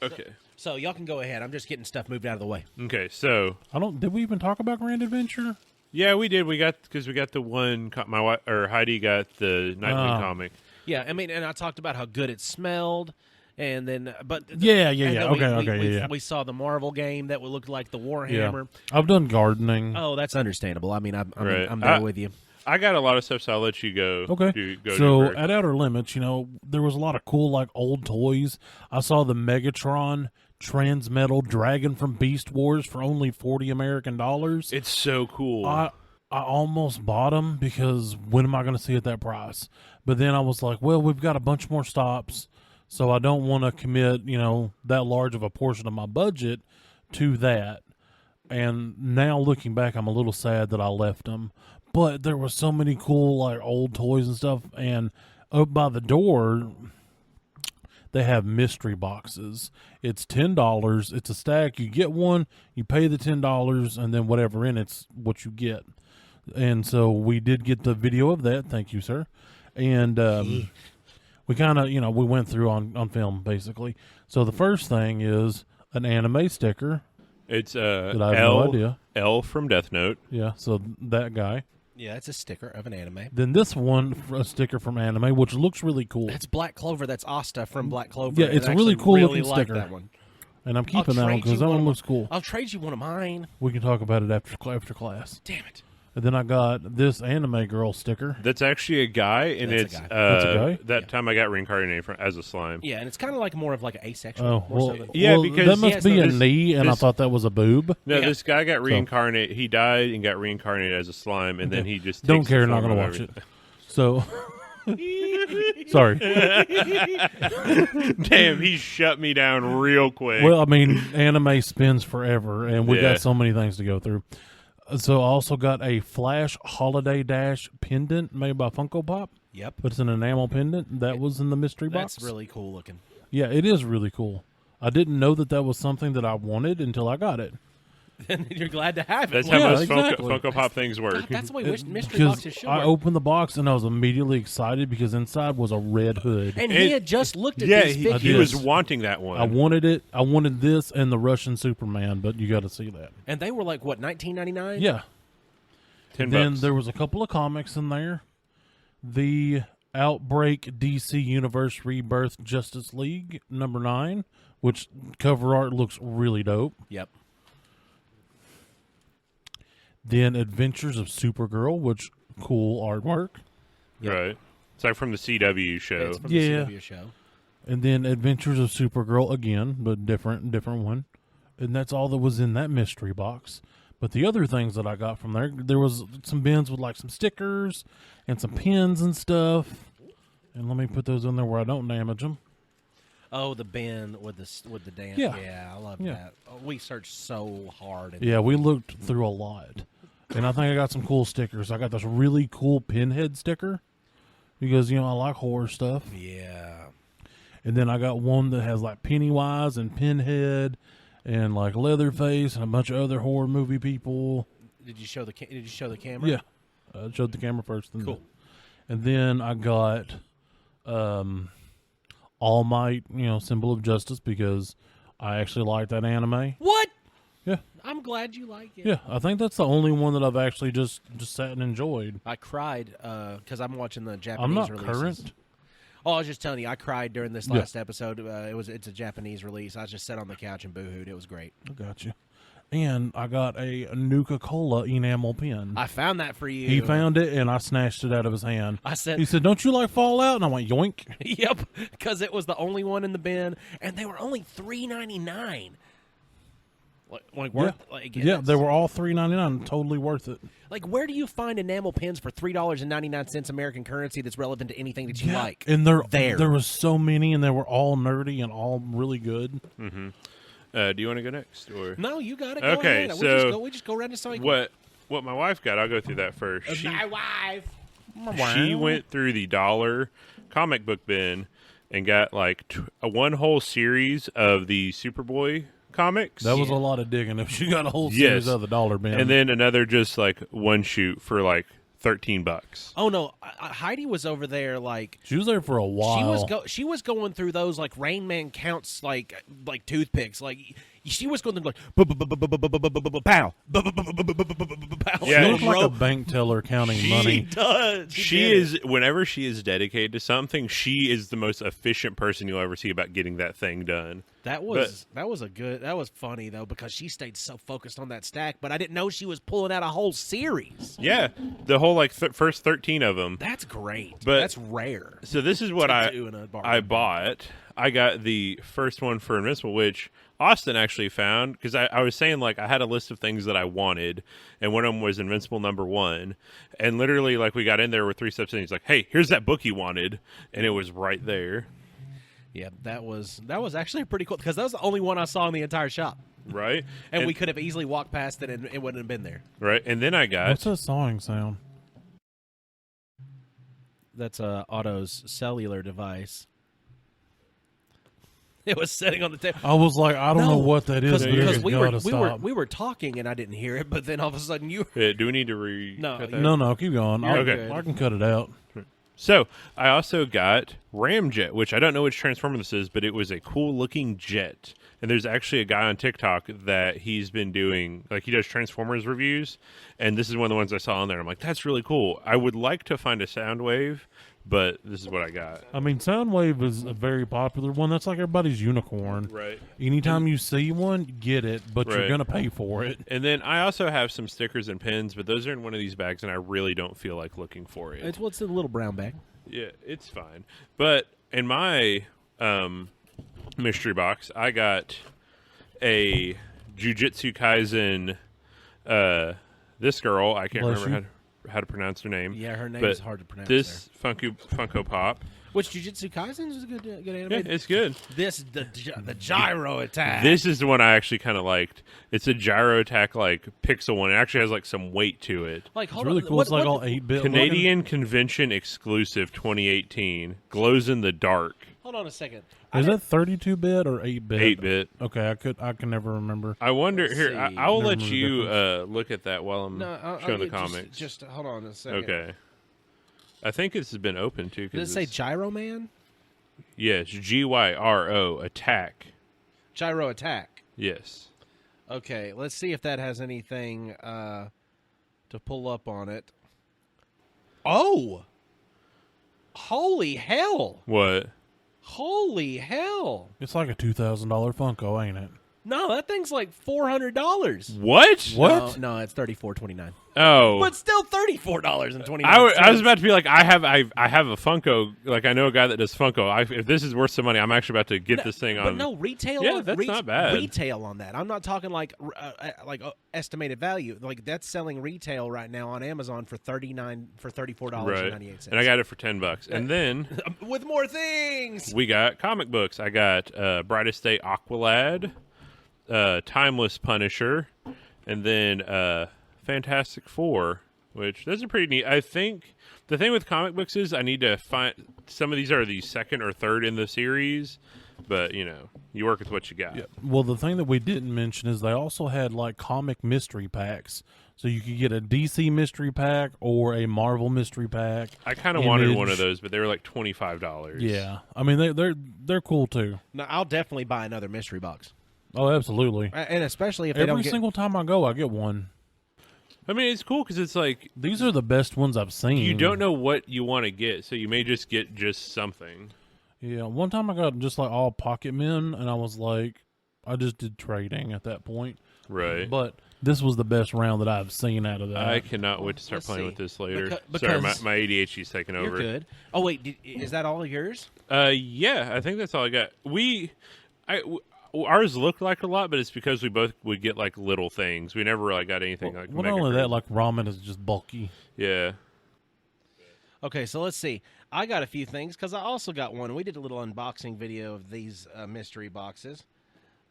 Okay. So y'all can go ahead. I'm just getting stuff moved out of the way. Okay. So Did we even talk about Grand Adventure? yeah, we did. We got the one. My wife or Heidi got the Nightwing comic. Yeah, and I talked about how good it smelled, and then Yeah. and then Okay. we saw the Marvel game that would look like the Yeah. Warhammer. I've done gardening. Oh, that's understandable. I'm Right. I'm there with you. I got a lot of stuff, so I'll let you go. Okay. Go So to first. at Outer Limits, there was a lot of cool old toys. I saw the Megatron Transmetal Dragon from Beast Wars for only $40 American. It's so cool. I almost bought them because when am I going to see it at that price? But then I was like, well, we've got a bunch more stops, so I don't want to commit, that large of a portion of my budget to that. And now looking back, I'm a little sad that I left them. But there were so many cool old toys and stuff. And up by the door, they have mystery boxes. It's $10. It's a stack. You get one, you pay the $10, and then whatever in it's what you get. And so we did get the video of that. Thank you, sir. And we kind of, we went through on film, basically. So the first thing is an anime sticker. It's That I have no idea. L from Death Note. Yeah, so that guy. Yeah, it's a sticker of an anime. Then this one, a sticker from anime, which looks really cool. That's Black Clover. That's Asta from Black Clover. Yeah, it's a And I really actually cool really looking like sticker. That one. And I'm keeping that one trade because you that one one of looks cool. I'll trade you one of mine. We can talk about it after class. Damn it. And then I got this anime girl sticker. That's actually a guy, and That's a it's guy. That's a guy? that time I got reincarnated as a slime. Yeah, and it's kind of like more of like an asexual. Oh, more well, so than- Yeah, well, because- that must Yes, be no, a this- knee, and I this- thought that was a boob. No, Yeah. this guy got reincarnated. He died and got reincarnated as a slime, and then he just Don't takes care, the not form going to of watch it. everything. So, sorry. Damn, he shut me down real quick. Well, I mean, anime spins forever, and we Yeah. got so many things to go through. So I also got a Flash Holiday Dash pendant made by Funko Pop, Yep. but it's an enamel pendant. That was in the mystery box. That's really cool looking. Yeah, it is really cool. I didn't know that was something that I wanted until I got it. And you're glad to have it. That's how Yeah, most exactly. Funko Pop things work. God, that's the way mystery Because boxes should I work. opened the box and I was immediately excited because inside was a red hood. And he had just looked at Yeah, these he figures. was wanting that one. I wanted it. I wanted this and the Russian Superman, but you got to see that. And they were like, what, $19.99? Yeah. $10. Then there was a couple of comics in there. The Outbreak DC Universe Rebirth Justice League #9, which cover art looks really dope. Yep. Then Adventures of Supergirl, which cool artwork. Yep. Right. It's like from the CW show. It's from Yeah. the CW show. And then Adventures of Supergirl again, but different one. And that's all that was in that mystery box. But the other things that I got from there was some bins with like some stickers and some pins and stuff. And let me put those in there where I don't damage them. Oh, the bin with the dance. Yeah. Yeah, I love Yeah. that. Oh, we searched so hard. Yeah, we looked through a lot. And I think I got some cool stickers. I got this really cool Pinhead sticker because, I like horror stuff. Yeah. And then I got one that has like Pennywise and Pinhead and like Leatherface and a bunch of other horror movie people. Did you show the camera? Yeah. I showed the camera first. Cool. And then I got All Might, Symbol of Justice, because I actually like that anime. What? Yeah. I'm glad you like it. Yeah, I think that's the only one that I've actually just sat and enjoyed. I cried because I'm watching the Japanese I'm not releases. current. Oh, I was just telling you, I cried during this last episode. It's a Japanese release. I just sat on the couch and boohooed. It was great. I got you. And I got a Nuka-Cola enamel pen. I found that for you. He found it, and I snatched it out of his hand. I said, He said, "Don't you like Fallout?" And I went, "Yoink." "Yep," because it was the only one in the bin, and they were only $3.99. Like worth? Like, Yeah, they were all $3.99. Totally worth it. Like, where do you find enamel pins for $3.99 American currency that's relevant to anything that you like? And there was so many, and they were all nerdy and all really good. Mm-hmm. Do you want to go next, or No, you got it. Go Okay, ahead. so we just go around the cycle. what my wife got? I'll go through that first. My wife. She went through the dollar comic book bin and got like one whole series of the Superboy comics. That was a lot of digging. If she got a whole series of the dollar bin, and then another just like one shoot for like $13. Oh no, Heidi was over there like she was there for a while. She was going through those like Rain Man counts like toothpicks. Like she was going through like pow, pow. Yeah, She looked like a bank teller counting money. Does. She is, whenever she is dedicated to something, she is the most efficient person you'll ever see about getting that thing done. That was funny though, because she stayed so focused on that stack, but I didn't know she was pulling out a whole series. Yeah, the whole like first 13 of them. That's great. But- that's rare. So this is what to do in a bar. I bought. I got the first one for Invincible, which Austin actually found, because I was saying like I had a list of things that I wanted, and one of them was Invincible #1, and literally like we got in there with 3 steps in, he's like, "Hey, here's that book you wanted," and it was right there. Yeah, that was actually pretty cool, because that was the only one I saw in the entire shop, Right, and we could have easily walked past it and it wouldn't have been there. right, and then I got What's that sawing sound? That's Otto's cellular device. It was sitting on the table. I was like, I don't know what that is, but because it's we gotta were stop. we were talking and I didn't hear it, but then all of a sudden you. do we need to No, cut that? No, keep going. You're okay. I can cut it out. So I also got Ramjet, which I don't know which Transformer this is, but it was a cool looking jet. And there's actually a guy on TikTok that he's been doing, like he does Transformers reviews, and this is one of the ones I saw on there. I'm like, that's really cool. I would like to find a Soundwave, but this is what I got. I mean, Soundwave is a very popular one. That's like everybody's unicorn. Right. Anytime you see one, get it, but you're Right. going to pay for it. And then I also have some stickers and pins, but those are in one of these bags, and I really don't feel like looking for it. It's what's in the little brown bag. Yeah, it's fine. But in my mystery box, I got a Jujutsu Kaisen. This girl, I can't Bless remember how to pronounce her name. Yeah, her name but is hard to pronounce. This Funko Pop, which Jujutsu Kaisen is a good anime. yeah, it's good. This the gyro attack. This is the one I actually kind of liked. It's a gyro attack like pixel one. It actually has like some weight to it. like It's hold really on, cool. It's like all 8-bit. Canadian Convention exclusive 2018. Glows in the dark. Hold on a second. Is that 32-bit or 8-bit? 8-bit. Okay, I can never remember. I wonder. Let's Here, see. I will Never let remember the you difference. look at that while I'm showing the comics. Just hold on a second. Okay. I think this has been open too. Did it say Gyro Man? Yes, GYRO attack. Gyro Attack. Yes. Okay, let's see if that has anything to pull up on it. Oh! Holy hell! What? Holy hell! It's like a $2,000 Funko, ain't it? No, that thing's like $400. What? What? No, it's $34.29. Oh. But still $34.29. I was about to be like, I have a Funko. Like, I know a guy that does Funko. If this is worth some money, I'm actually about to get this thing on. But no, retail. Yeah, that's not bad. Retail on that. I'm not talking like estimated value. Like that's selling retail right now on Amazon for $34.98. And I got it for $10. And then with more things. we got comic books. I got Brightest Day Aqualad, Timeless Punisher, and then Fantastic Four, which those are pretty neat. I think the thing with comic books is I need to find some of these are the second or third in the series, but you work with what you got. Yeah. Well, the thing that we didn't mention is they also had like comic mystery packs. So you could get a DC mystery pack or a Marvel mystery pack. I kind of wanted one of those, but they were like $25. Yeah, I mean they're cool too. No, I'll definitely buy another mystery box. Oh, absolutely. And especially if they don't Every get single time I go, I get one. I mean, it's cool because it's like These are the best ones I've seen. you don't know what you want to get, so you may just get just something. Yeah, one time I got just like all Pocket Men, and I was like, I just did trading at that point. Right. But this was the best round that I've seen out of that. I cannot wait to start Let's playing see. with this later. Because Sorry, my ADHD's taking You're over. good. Oh wait, is that all yours? Yeah, I think that's all I got. Ours looked like a lot, but it's because we both would get like little things. We never really got anything like. Not mega only crazy. that, like ramen is just bulky. Yeah. Okay, so let's see. I got a few things because I also got one. We did a little unboxing video of these mystery boxes.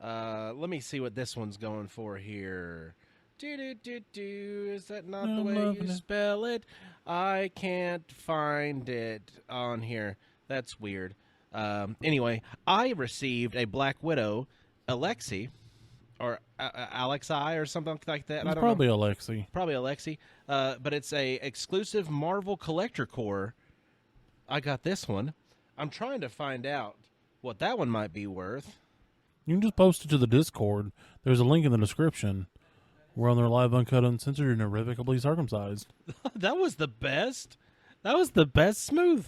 Let me see what this one's going for here. Is that not the way you spell it? I can't find it on here. That's weird. Anyway, I received a Black Widow Alexi, or Alexi, or something like that. I It's don't probably know. Alexi. Probably Alexi. But it's a exclusive Marvel Collector Core. I got this one. I'm trying to find out what that one might be worth. You can just post it to the Discord. There's a link in the description. We're on their live, uncut, uncensored, and irrevocably circumcised. That was the best. That was the best smooth.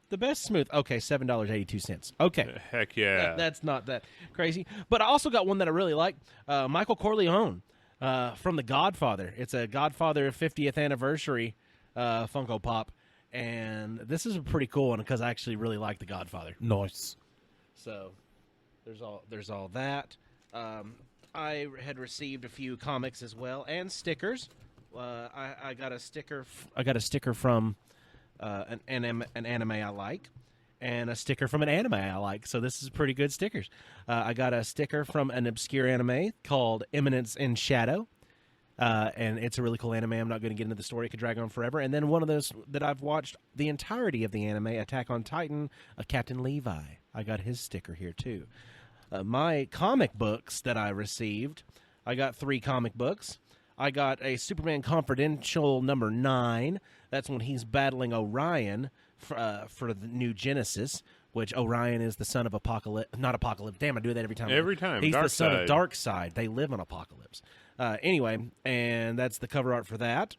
The best smooth. Okay, $7.82. Okay. Heck yeah. That's not that crazy. But I also got one that I really like. Michael Corleone from The Godfather. It's a Godfather 50th anniversary Funko Pop. And this is a pretty cool one because I actually really like The Godfather. Nice. So there's all that. I had received a few comics as well and stickers. I got a sticker. I got a sticker from an anime I like, and a sticker from an anime I like. So this is pretty good stickers. I got a sticker from an obscure anime called Eminence in Shadow. And it's a really cool anime. I'm not going to get into the story. It could drag on forever. And then one of those that I've watched the entirety of the anime, Attack on Titan, Captain Levi. I got his sticker here, too. My comic books that I received, I got 3 comic books. I got a Superman Confidential number 9. That's when he's battling Orion for the new Genesis, which Orion is the son of Apocalypse. Not Apocalypse. Damn, I do that every time. Every time. He's the son Darkseid. of Darkseid. They live on Apocalypse. Anyway, and that's the cover art for that.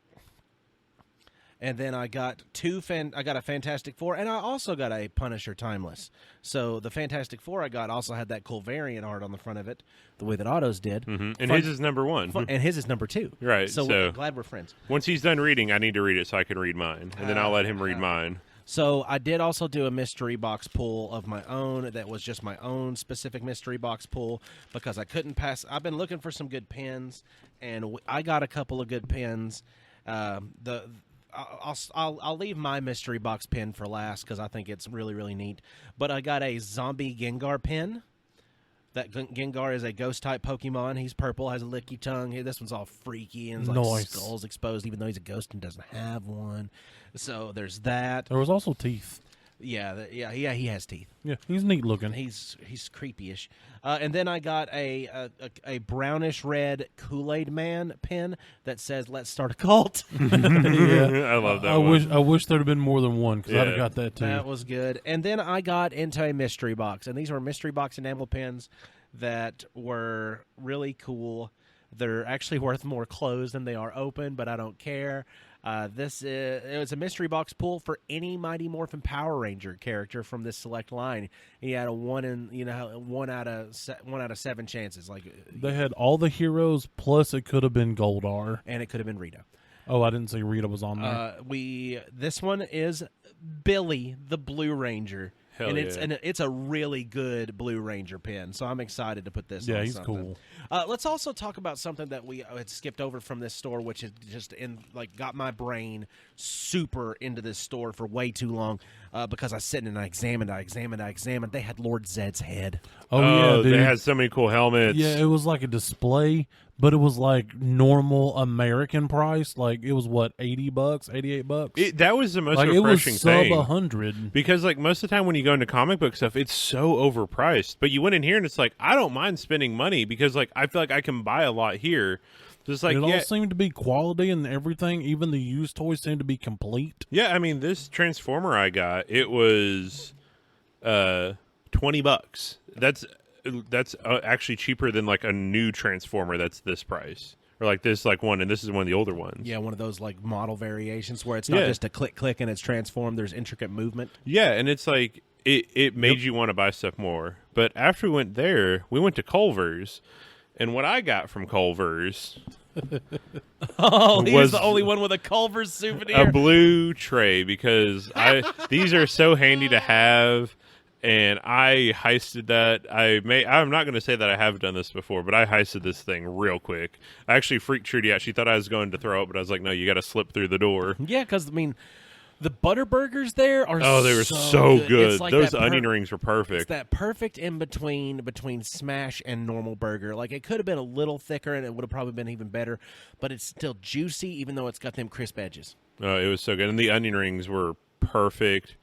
And then I got I got a Fantastic Four, and I also got a Punisher Timeless. So the Fantastic Four I got also had that cool variant art on the front of it, the way that Otto's did. Mm-hmm. And his is number 1. And his is number 2. Right, So, so- we're glad we're friends. Once he's done reading, I need to read it so I can read mine, and then I'll let him read mine. So I did also do a mystery box pull of my own that was just my own specific mystery box pull because I couldn't pass. I've been looking for some good pins, and I got a couple of good pins. I'll leave my mystery box pin for last because I think it's really, really neat. But I got a zombie Gengar pin. That Gengar is a ghost-type Pokemon. He's purple, has a licky tongue. This one's all freaky and like Nice. skulls exposed, even though he's a ghost and doesn't have one. So there's that. There was also teeth. Yeah, he has teeth. Yeah, he's neat looking. He's creepy-ish. And then I got a brownish red Kool-Aid Man pin that says "Let's start a cult." I love that. I wish there'd have been more than one because I'd have got that too. That was good. And then I got into a mystery box, and these were mystery box enamel pins that were really cool. They're actually worth more closed than they are open, but I don't care. It was a mystery box pull for any Mighty Morphin Power Ranger character from this select line. He had a one out of 7 chances. Like they had all the heroes, plus it could have been Goldar, and it could have been Rita. Oh, I didn't say Rita was on there. This one is Billy the Blue Ranger. Hell and yeah. it's a really good Blue Ranger pin, so I'm excited to put this on. Yeah, he's something. cool. Let's also talk about something that we had skipped over from this store, which has just got my brain super into this store for way too long because I sit and I examined. They had Lord Zed's head. Oh yeah, dude. They had so many cool helmets. Yeah, it was like a display, but it was like normal American price. Like it was what, $80, $88. That was the most Like refreshing it was sub thing. 100. Because like most of the time when you go into comic book stuff, it's so overpriced. But you went in here and it's like, I don't mind spending money because like I feel like I can buy a lot here. Just like It all seemed to be quality and everything. Even the used toys seemed to be complete. yeah, I mean this Transformer I got, it was $20. That's actually cheaper than like a new Transformer that's this price. Or like this like one, and this is one of the older ones. Yeah, one of those like model variations where it's not just a click and it's transformed. There's intricate movement. Yeah, and it's like it made you want to buy stuff more. But after we went there, we went to Culver's, and what I got from Culver's Oh, he's was the only one with a Culver's souvenir. a blue tray because these are so handy to have. And I heisted that. I'm not going to say that I have done this before, but I heisted this thing real quick. I actually freaked Trudy out. She thought I was going to throw up, but I was like, no, you got to slip through the door. Yeah, because, I mean, the butter burgers there are they were so good. It's like Those that onion rings were perfect. It's that perfect in between smash and normal burger. Like, it could have been a little thicker, and it would have probably been even better, but it's still juicy, even though it's got them crisp edges. Oh, it was so good. And the onion rings were perfect.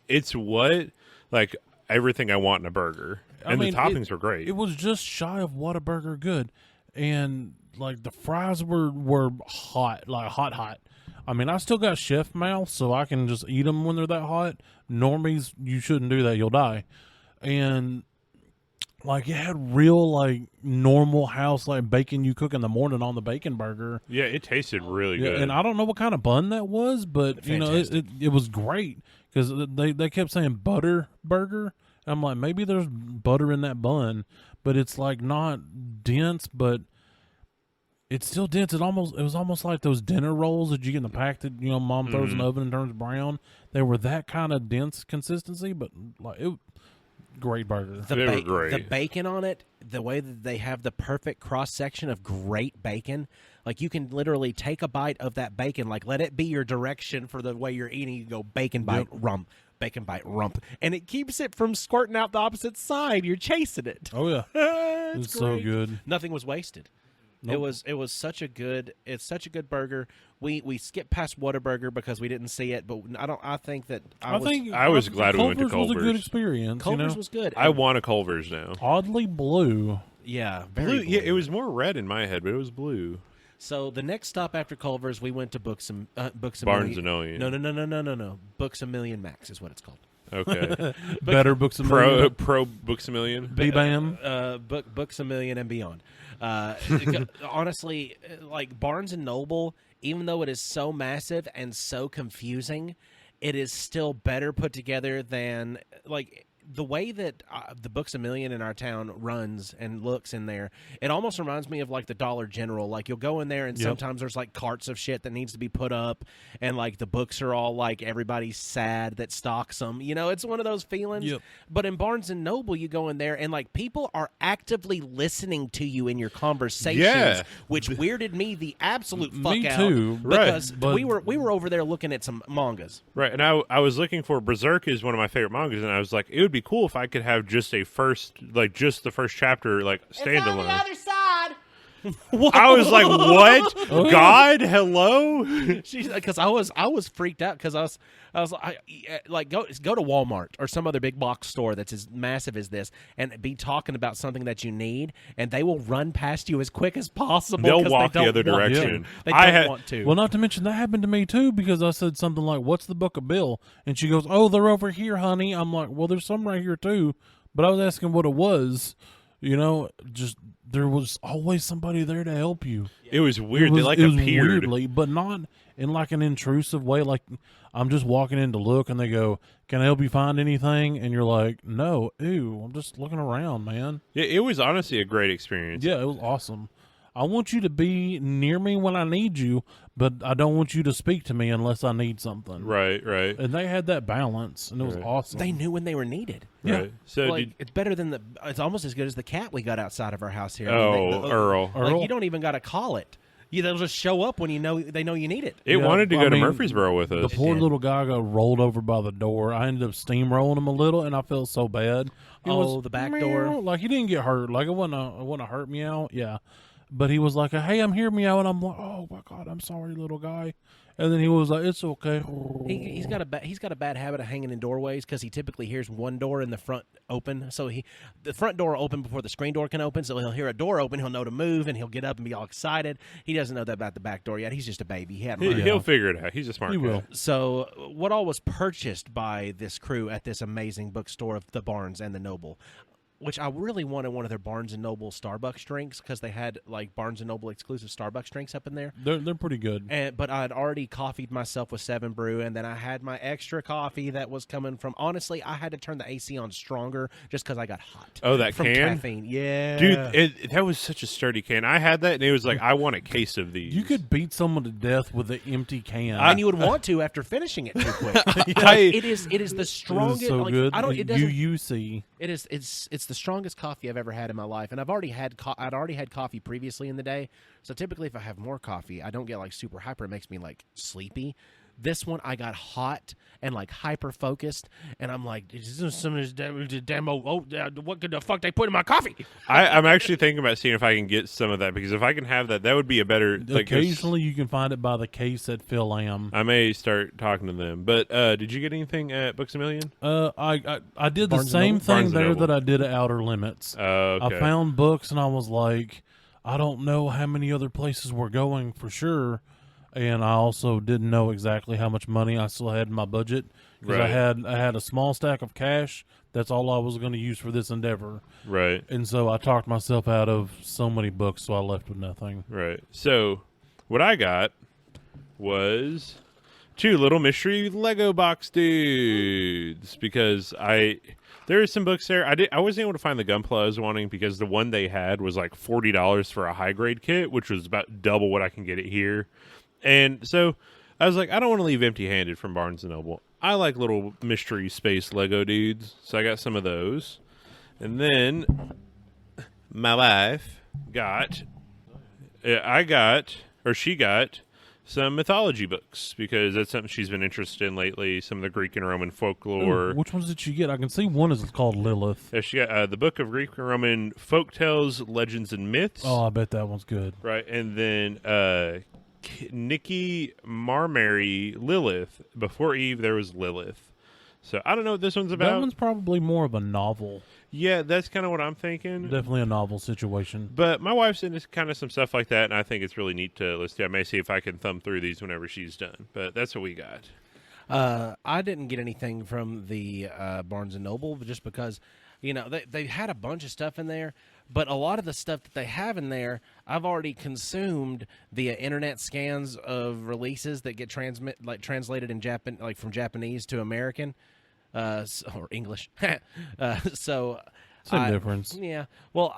It's what, like, everything I want in a burger. And the toppings were great. It was just shy of Whataburger good. And, like, the fries were hot, like hot. I mean, I still got chef mouth, so I can just eat them when they're that hot. Normies, you shouldn't do that. You'll die. And, like, it had real, like, normal house, like, bacon you cook in the morning on the bacon burger. Yeah, it tasted really good. And I don't know what kind of bun that was, but, you know, it was great. Because they kept saying butter burger. I'm like, maybe there's butter in that bun, but it's like not dense, but it's still dense. It was almost like those dinner rolls that you get in the pack that, you know, mom throws in the oven and turns brown. They were that kind of dense consistency, but like great burger. They were great. The bacon on it, the way that they have the perfect cross section of great bacon. Like, you can literally take a bite of that bacon, like, let it be your direction for the way you're eating. You go bacon bite, rump, bacon bite, rump. And it keeps it from squirting out the opposite side. You're chasing it. Oh, yeah. It's so great. good. Nothing was wasted. Nope. It was such a good burger. We skipped past Whataburger because we didn't see it, but I think I was glad we went to Culver's was a good Culver's. experience. Culver's was good. I want a Culver's now. Oddly blue. Yeah, Blue, very yeah, blue. it was more red in my head, but it was blue. So the next stop after Culver's, we went to Books a Barnes Million. and Noble. No. Books a Million Max is what it's called. Okay. Better Books a Million. Pro Books a Million. B-Bam. Books a Million and beyond. Honestly, like Barnes and Noble, even though it is so massive and so confusing, it is still better put together than like the way that the Books a Million in our town runs and looks in there. It almost reminds me of like the Dollar General. Like, you'll go in there and sometimes there's like carts of shit that needs to be put up, and like the books are all like everybody's sad that stocks them. You know, it's one of those feelings. Yep. But in Barnes and Noble, you go in there and like people are actively listening to you in your conversations, which weirded me the absolute fuck Me out. too. Because But we were over there looking at some mangas. Right, and I was looking for Berserk is one of my favorite mangas, and I was like, it would be cool if I could have just the first chapter like standalone. other side. I was like, what? Oh, yeah. God, hello? She's because I was freaked out because I was like go to Walmart or some other big box store that's as massive as this and be talking about something that you need, and they will run past you as quick as possible. They'll 'cause walk they the don't other want to. direction. They I don't had- want to. Well, not to mention that happened to me too, because I said something like, "What's the book of Bill?" And she goes, "Oh, they're over here, honey." I'm like, "Well, there's some right here too," but I was asking what it was. You know, just there was always somebody there to help you. It was weird. It was, they like it was appeared. weirdly, but not in like an intrusive way. Like I'm just walking in to look, and they go, "Can I help you find anything?" And you're like, "No, ew, I'm just looking around, man." It was honestly a great experience. Yeah, it was awesome. I want you to be near me when I need you, but I don't want you to speak to me unless I need something. Right. And they had that balance, and it was Right. awesome. They knew when they were needed. Yeah. Right. So Like it's better than it's almost as good as the cat we got outside of our house here. Earl. Like Earl. you don't even got to call it. They'll just show up when they know you need it. It Yeah, wanted to I go to mean, Murfreesboro with us. The poor did. little guy got rolled over by the door. I ended up steamrolling him a little, and I felt so bad. He Oh, was, the back meow, door. like he didn't get hurt. Like it wasn't a hurt meow. Yeah, but he was like, "Hey, I'm here, meow," and I'm like, "Oh my God, I'm sorry, little guy." And then he was like, "It's okay." He's got a bad habit of hanging in doorways because he typically hears one door in the front open. So the front door will open before the screen door can open. So he'll hear a door open, he'll know to move, and he'll get up and be all excited. He doesn't know that about the back door yet. He's just a baby. He hadn't learned. He'll figure it out. He's a smart He guy. will. So what all was purchased by this crew at this amazing bookstore of the Barnes and the Noble, which I really wanted one of their Barnes and Noble Starbucks drinks because they had like Barnes and Noble exclusive Starbucks drinks up in there. They're pretty good. But I had already coffeed myself with 7 Brew, and then I had my extra coffee that was coming from. Honestly, I had to turn the AC on stronger just because I got hot. Oh, that from can? caffeine, yeah, Dude, that was such a sturdy can. I had that, and it was like, I want a case of these. You could beat someone to death with an empty can. and you would want to after finishing it too quick. I- it is the It is strongest. so like, good. I don't. It doesn't. UUC. It's the strongest coffee I've ever had in my life, and I'd already had coffee previously in the day. So typically, if I have more coffee, I don't get like super hyper. It makes me like sleepy. This one, I got hot and like hyper focused, and I'm like, is this some of this damn what the fuck they put in my coffee? I'm actually thinking about seeing if I can get some of that, because if I can have that, that would be a better. Like, Occasionally, you can find it by the case at Phil Lamb. I may start talking to them. But did you get anything at Books A Million? I did the Barnes and same Noble? thing Barnes and there Noble. that I did at Outer Limits. Okay. I found books, and I was like, I don't know how many other places we're going for sure. And I also didn't know exactly how much money I still had in my budget, because Right. I had a small stack of cash. That's all I was going to use for this endeavor. Right. And so I talked myself out of so many books, so I left with nothing. Right. So, what I got was 2 little mystery Lego box dudes, because there are some books there. I wasn't able to find the Gunpla I was wanting, because the one they had was like $40 for a high grade kit, which was about double what I can get it here. And so I was like, I don't want to leave empty handed from Barnes and Noble. I like little mystery space Lego dudes, so I got some of those. And then my wife she got some mythology books, because that's something she's been interested in lately, some of the Greek and Roman folklore. Ooh, which ones did you get? I can see one is called Lilith. She got the book of Greek and Roman folktales, legends, and myths. Oh, I bet that one's good. Right, and then Nikki Marmary Lilith. Before Eve, there was Lilith. So I don't know what this one's That about. one's probably more of a novel. Yeah, that's kind of what I'm thinking. Definitely a novel situation. But my wife's into kind of some stuff like that, and I think it's really neat to listen to. I may see if I can thumb through these whenever she's done. But that's what we got. I didn't get anything from the Barnes and Noble just because, they had a bunch of stuff in there, but a lot of the stuff that they have in there, I've already consumed via internet scans of releases that get translated in from Japanese to American, or English. So Same difference. Yeah. Well,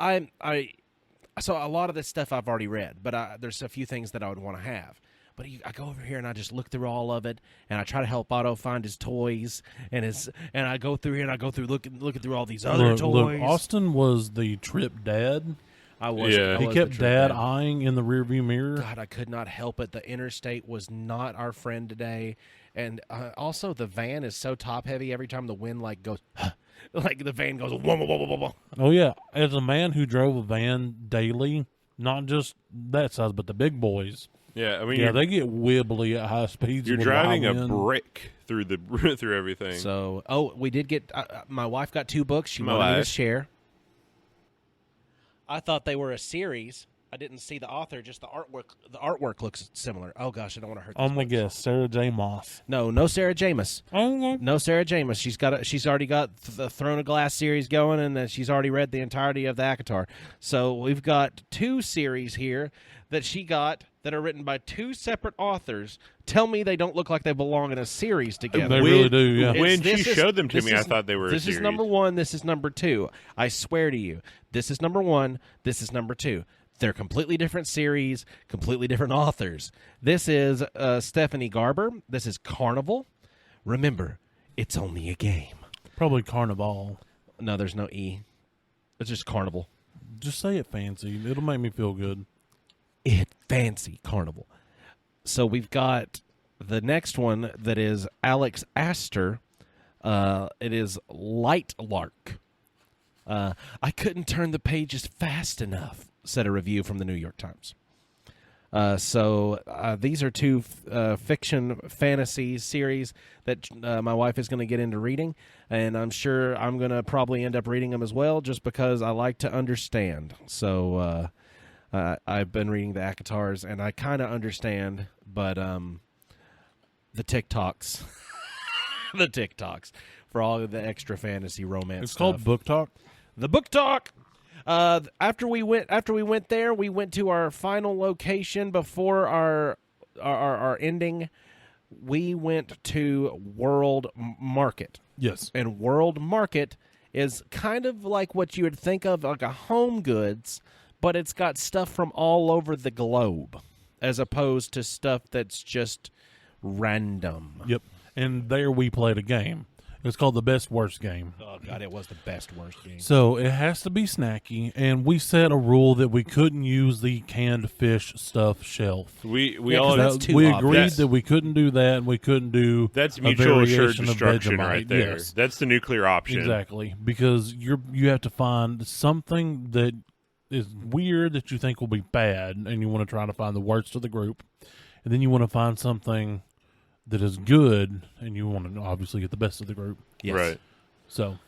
so a lot of this stuff I've already read, but there's a few things that I would want to have. But I go over here and I just look through all of it, and I try to help Otto find his toys, and I go through here and I go through looking through all these other Look, toys. Austin was the trip dad. I was. Yeah. I He was kept the trip dad eyeing in the rearview mirror. God, I could not help it. The interstate was not our friend today, and also the van is so top heavy. Every time the wind goes, like the van goes, whoa, whoa, whoa, whoa, whoa. Oh yeah, as a man who drove a van daily Not just that size, but the big boys. Yeah, I mean, Yeah, they get wibbly at high speeds. you're with driving high a wind. brick through the through everything. So, we did get. My wife got 2 books. She My wanted me to wife. share. I thought they were a series. I didn't see the author. Just the artwork. The artwork looks similar. Oh gosh, I don't want to hurt. I'm gonna this guess Sarah J. Maas. No Sarah Jameis. Okay. No Sarah Jameis. She's already got the Throne of Glass series going, and then she's already read the entirety of the ACOTAR. So we've got 2 series here that she got that are written by 2 separate authors. Tell me they don't look like they belong in a series together. They really do, yeah. When This she is- showed them to this me, I is- thought they were a This series. is number 1. This is number 2. I swear to you, this is number 1. This is number 2. They're completely different series, completely different authors. This is Stephanie Garber. This is Carnival. Remember, it's only a game. Probably Carnival. No, there's no E. It's just Carnival. Just say it fancy. It'll make me feel good. It fancy Carnival. So we've got the next one that is Alex Astor. It is Light Lark. I couldn't turn the pages fast enough, said a review from the New York Times. So these are 2 fiction fantasy series that my wife is going to get into reading, and I'm sure I'm going to probably end up reading them as well, just because I like to understand. So I've been reading the ACOTARs, and I kind of understand, but the TikToks, the TikToks for all of the extra fantasy romance. It's stuff. called Book Talk. The Book Talk. After we went there, we went to our final location before our ending. We went to World Market, Yes. and World Market is kind of like what you would think of like a Home Goods, but it's got stuff from all over the globe, as opposed to stuff that's just random. Yep. And there we played a game. It's called the Best Worst game. Oh God, it was the best worst game. So it has to be snacky, and we set a rule that we couldn't use the canned fish stuff shelf. We Yeah, 'cause all that's too we obvious. agreed that we couldn't do that, and we couldn't do that's a mutual assured variation of destruction Vegemite. right there. Yes. That's the nuclear option. Exactly, because you have to find something that is weird that you think will be bad, and you want to try to find the worst of the group, and then you want to find something that is good, and you want to obviously get the best of the group. Yes. Right. So,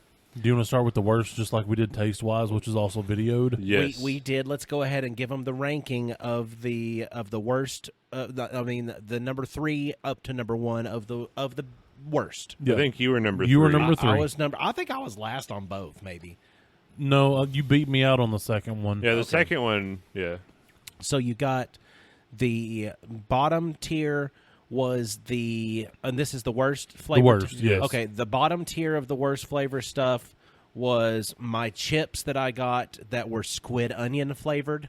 do you want to start with the worst, just like we did taste wise, which is also videoed? Yes. We did. Let's go ahead and give them the ranking of the worst. The number 3 up to number 1 of the worst. Yeah. I think you were number You were 3. number 3. I think I was last on both. Maybe. No, you beat me out on the second one. Yeah, the Okay. second one, yeah. So you got the bottom tier was and this is the worst flavor. The worst, yes. Okay, the bottom tier of the worst flavor stuff was my chips that I got that were squid onion flavored.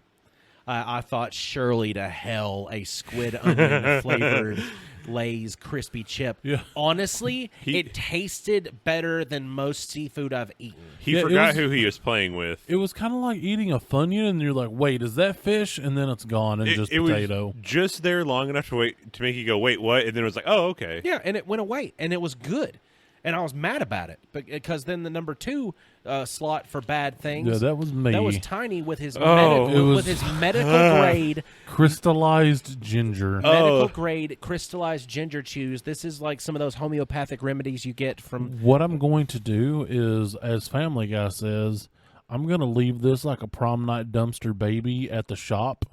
I thought surely to hell a squid onion flavored Lay's crispy chip. Yeah. Honestly, it tasted better than most seafood I've eaten. He Yeah, it forgot was- who he was playing with. It was kind of like eating a Funyun, and you're like, wait, is that fish? And then it's gone and just it potato. was just there long enough to make you go, wait, what? And then it was like, oh, okay. Yeah, and it went away, and it was good. And I was mad about it because then the number 2 slot for bad things. Yeah, that was me. That was Tiny with his Oh. It was- with his medical grade Crystallized ginger. medical grade crystallized ginger chews. This is like some of those homeopathic remedies you get from. What I'm going to do is, as Family Guy says, I'm going to leave this like a prom night dumpster baby at the shop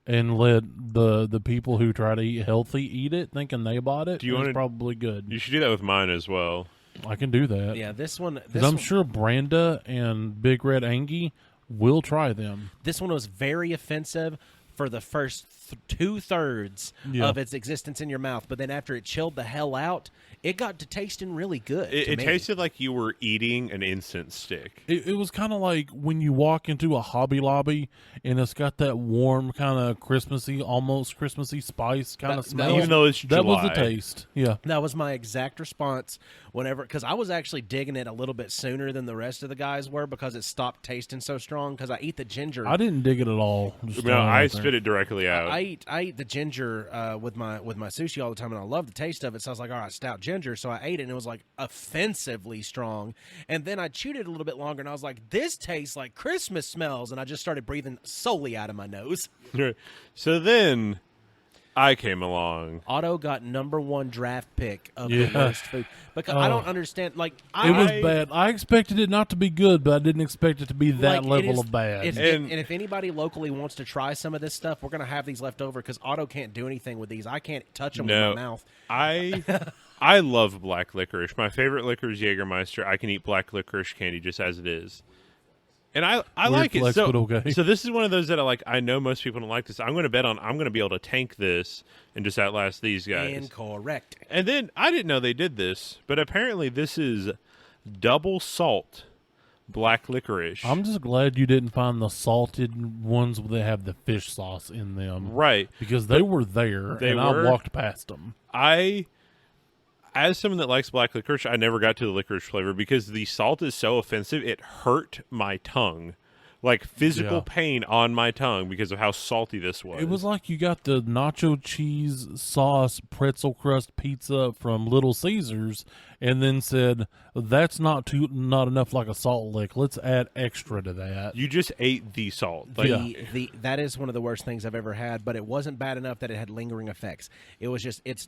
and let the people who try to eat healthy eat it, thinking they bought it. Do you and it's wanna- probably good. You should do that with mine as well. I can do that. Yeah, this one. Because I'm sure Branda and Big Red Angie will try them. This one was very offensive for the first 2/3 Yeah. of its existence in your mouth, but then after it chilled the hell out, it got to tasting really good. to It me. tasted like you were eating an incense stick. It was kind of like when you walk into a Hobby Lobby and it's got that warm kind of Christmassy, almost Christmassy spice kind of That- smell. Even though it's that was the July. taste. Yeah. That was my exact response whenever, because I was actually digging it a little bit sooner than the rest of the guys were because it stopped tasting so strong. Because I eat the ginger. I didn't dig it at all. Just No, throwing it I out there. spit it directly out. I I eat the ginger with my sushi all the time, and I love the taste of it. So I was like, all right, stout ginger. So I ate it, and it was like offensively strong. And then I chewed it a little bit longer, and I was like, this tastes like Christmas smells. And I just started breathing solely out of my nose. So then I came along. Otto got #1 draft pick of the worst food because I don't understand. Like it was bad. I expected it not to be good, but I didn't expect it to be that level of bad. And if anybody locally wants to try some of this stuff, we're gonna have these left over because Otto can't do anything with these. I can't touch them with my mouth. I love black licorice. My favorite liquor is Jägermeister. I can eat black licorice candy just as it is. And I like it. Flex, So, but okay. So this is one of those that I know most people don't like this. I'm going to bet on I'm going to be able to tank this and just outlast these guys. Incorrect. And then I didn't know they did this, but apparently this is double salt black licorice. I'm just glad you didn't find the salted ones that have the fish sauce in them. Right. Because they were there, and I walked past them. As someone that likes black licorice, I never got to the licorice flavor because the salt is so offensive. It hurt my tongue, like physical pain on my tongue because of how salty this was. It was like you got the nacho cheese sauce pretzel crust pizza from Little Caesars, and then said that's not enough like a salt lick. Let's add extra to that. You just ate the salt. That is one of the worst things I've ever had, but it wasn't bad enough that it had lingering effects. It was just it's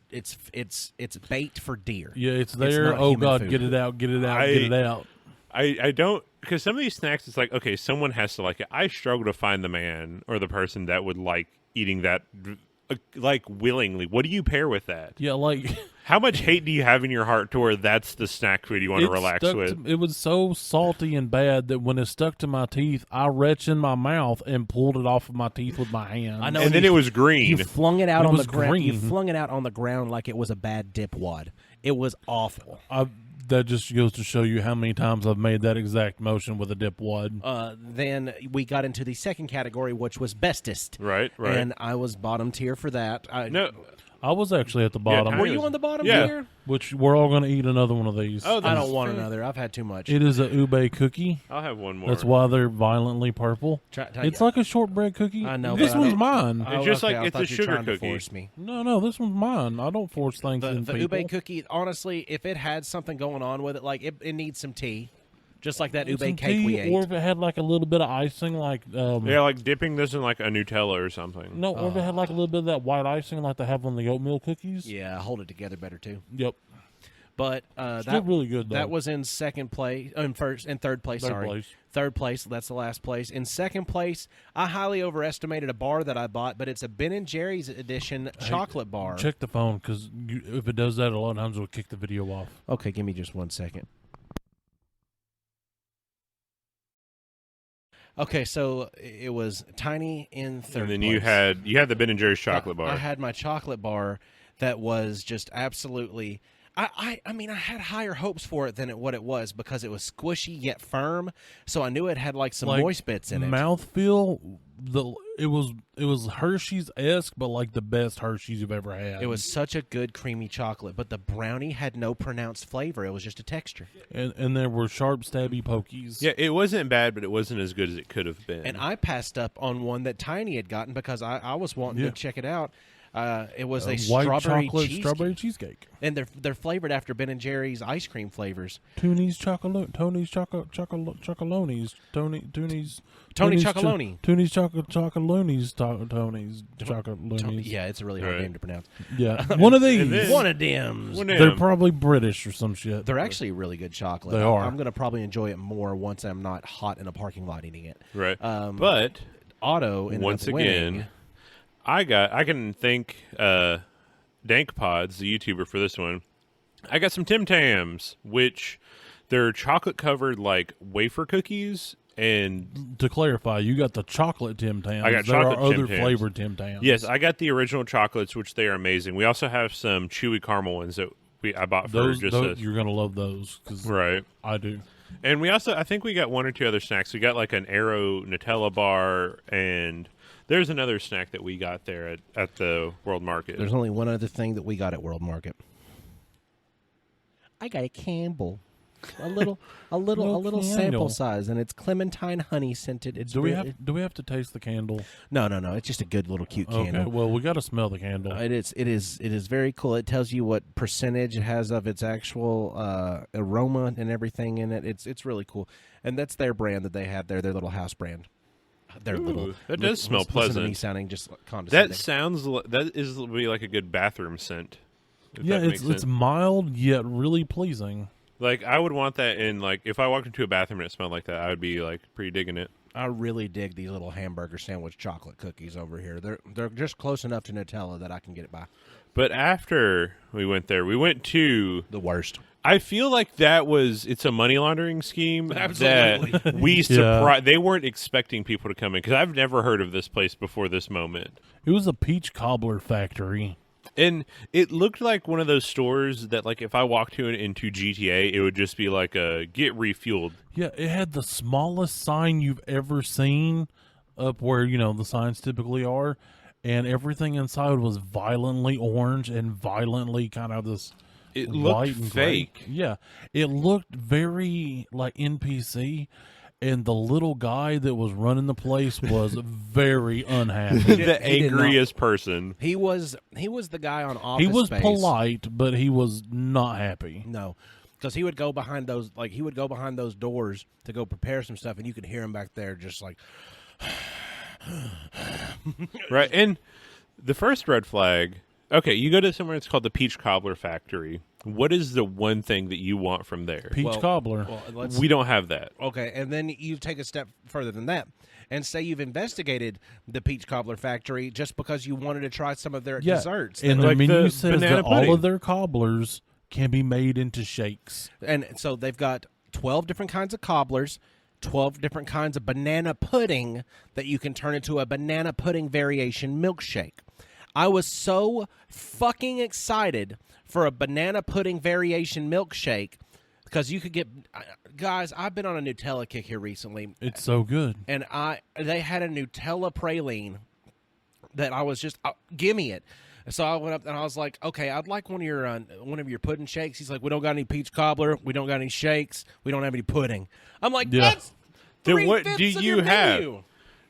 bait for deer. Yeah, it's there. Oh God, food. Get it out, get it out, get it out. I don't, because some of these snacks, it's like, okay, someone has to like it. I struggle to find the man or the person that would like eating that, like willingly. What do you pair with that? Yeah, like how much hate do you have in your heart to where that's the snack food you want to relax with? It was so salty and bad that when it stuck to my teeth, I reached in my mouth and pulled it off of my teeth with my hand. I know, and then it was green. You flung it out on the ground. You flung it out on the ground like it was a bad dipwad. It was awful. That just goes to show you how many times I've made that exact motion with a dipwad. Then we got into the second category, which was bestest. Right. And I was bottom tier for that. I was actually at the bottom. Were you on the bottom tier? Which we're all going to eat another one of these. Oh, I don't want another. I've had too much. It is a ube cookie. I'll have one more. That's why they're violently purple. It's like a shortbread cookie. I know. This one's mine. It's just like it's a sugar cookie. Force me. No, this one's mine. I don't force things in people. The ube cookie, honestly, if it had something going on with it, like it needs some tea. Just like that ube cake we ate. Or if it had like a little bit of icing, like like dipping this in like a Nutella or something. No, or if it had like a little bit of that white icing, like they have on the oatmeal cookies. Yeah, hold it together better too. Yep. But still really good though. That was in third place. Third place. That's the last place. In second place, I highly overestimated a bar that I bought, but it's a Ben & Jerry's edition chocolate bar. Check the phone because if it does that, a lot of times it'll kick the video off. Okay, give me just 1 second. Okay, so it was Tiny in third place. And then you had the Ben & Jerry's chocolate bar. I had my chocolate bar that was just absolutely... I mean, I had higher hopes for it than what it was because it was squishy yet firm, so I knew it had like some moist bits in it. Mouthfeel, it was Hershey's-esque, but like the best Hershey's you've ever had. It was such a good creamy chocolate, but the brownie had no pronounced flavor. It was just a texture. And there were sharp, stabby pokies. Yeah, it wasn't bad, but it wasn't as good as it could have been. And I passed up on one that Tiny had gotten because I was wanting to check it out. It was a white strawberry cheesecake, and they're flavored after Ben & Jerry's ice cream flavors. Tony's chocolonies, Tony's chocolonies, Tony's chocolonies. Yeah, it's a really hard name to pronounce. Yeah, one of these, one of them. They're probably British or some shit. They're actually really good chocolate. They are. I'm gonna probably enjoy it more once I'm not hot in a parking lot eating it. Right, but Otto once again. I can thank Dank Pods, the YouTuber, for this one. I got some Tim Tams, which they're chocolate-covered, like, wafer cookies. And to clarify, you got the chocolate Tim Tams. I got there chocolate are other Tim Tams. flavored Tim Tams. Yes, I got the original chocolates, which they are amazing. We also have some chewy caramel ones that I bought for those just you're going to love those. Right. I do. And we also, I think we got one or two other snacks. We got, like, an Aero Nutella bar and... There's another snack that we got there at the World Market. There's only one other thing that we got at World Market. I got a Campbell. a little Little sample candle. size, and it's clementine honey scented. It's Do we really- have to taste the candle? No. It's just a good little cute candle. Okay, well we got to smell the candle. It is very cool. It tells you what percentage it has of its actual aroma and everything in it. It's really cool, and that's their brand that they have there. Their little house brand. Their little. that does smell listen pleasant. to me sounding just condescending. That sounds that is be like a good bathroom scent. If Yeah, that makes it's sense. mild yet really pleasing. Like I would want that in like if I walked into a bathroom and it smelled like that, I would be like pretty digging it. I really dig these little hamburger sandwich chocolate cookies over here. They're just close enough to Nutella that I can get it by. But after we went there, we went to. The worst. I feel like it's a money laundering scheme. Absolutely. That we surprised. They weren't expecting people to come in because I've never heard of this place before this moment. It was a peach cobbler factory. And it looked like one of those stores that, like, if I walked into GTA, it would just be like a get refueled. Yeah, it had the smallest sign you've ever seen up where, the signs typically are. And everything inside was violently orange and violently kind of this It white looked and gray. fake. Yeah, it looked very like NPC. And the little guy that was running the place was very unhappy. The He did angriest person. He was the guy on Office He was Space. polite, but he was not happy. No, because he would go behind those doors to go prepare some stuff, and you could hear him back there just like. Right. And the first red flag, okay, you go to somewhere it's called the Peach Cobbler Factory. What is the one thing that you want from there? Peach cobbler. We don't have that. Okay, and then you take a step further than that and say you've investigated the Peach Cobbler Factory just because you wanted to try some of their desserts. And Like the menu the says banana that all pudding. of their cobblers can be made into shakes. And so they've got 12 different kinds of cobblers, 12 different kinds of banana pudding that you can turn into a banana pudding variation milkshake. I was so fucking excited for a banana pudding variation milkshake because you could get guys, I've been on a Nutella kick here recently, It's so good. and they had a Nutella praline that I was just give me it. So I went up and I was like, okay, I'd like one of your pudding shakes. He's like, we don't got any peach cobbler, we don't got any shakes, we don't have any pudding. I'm like, Yeah. that's Then what 3/5 do of you your have? menu.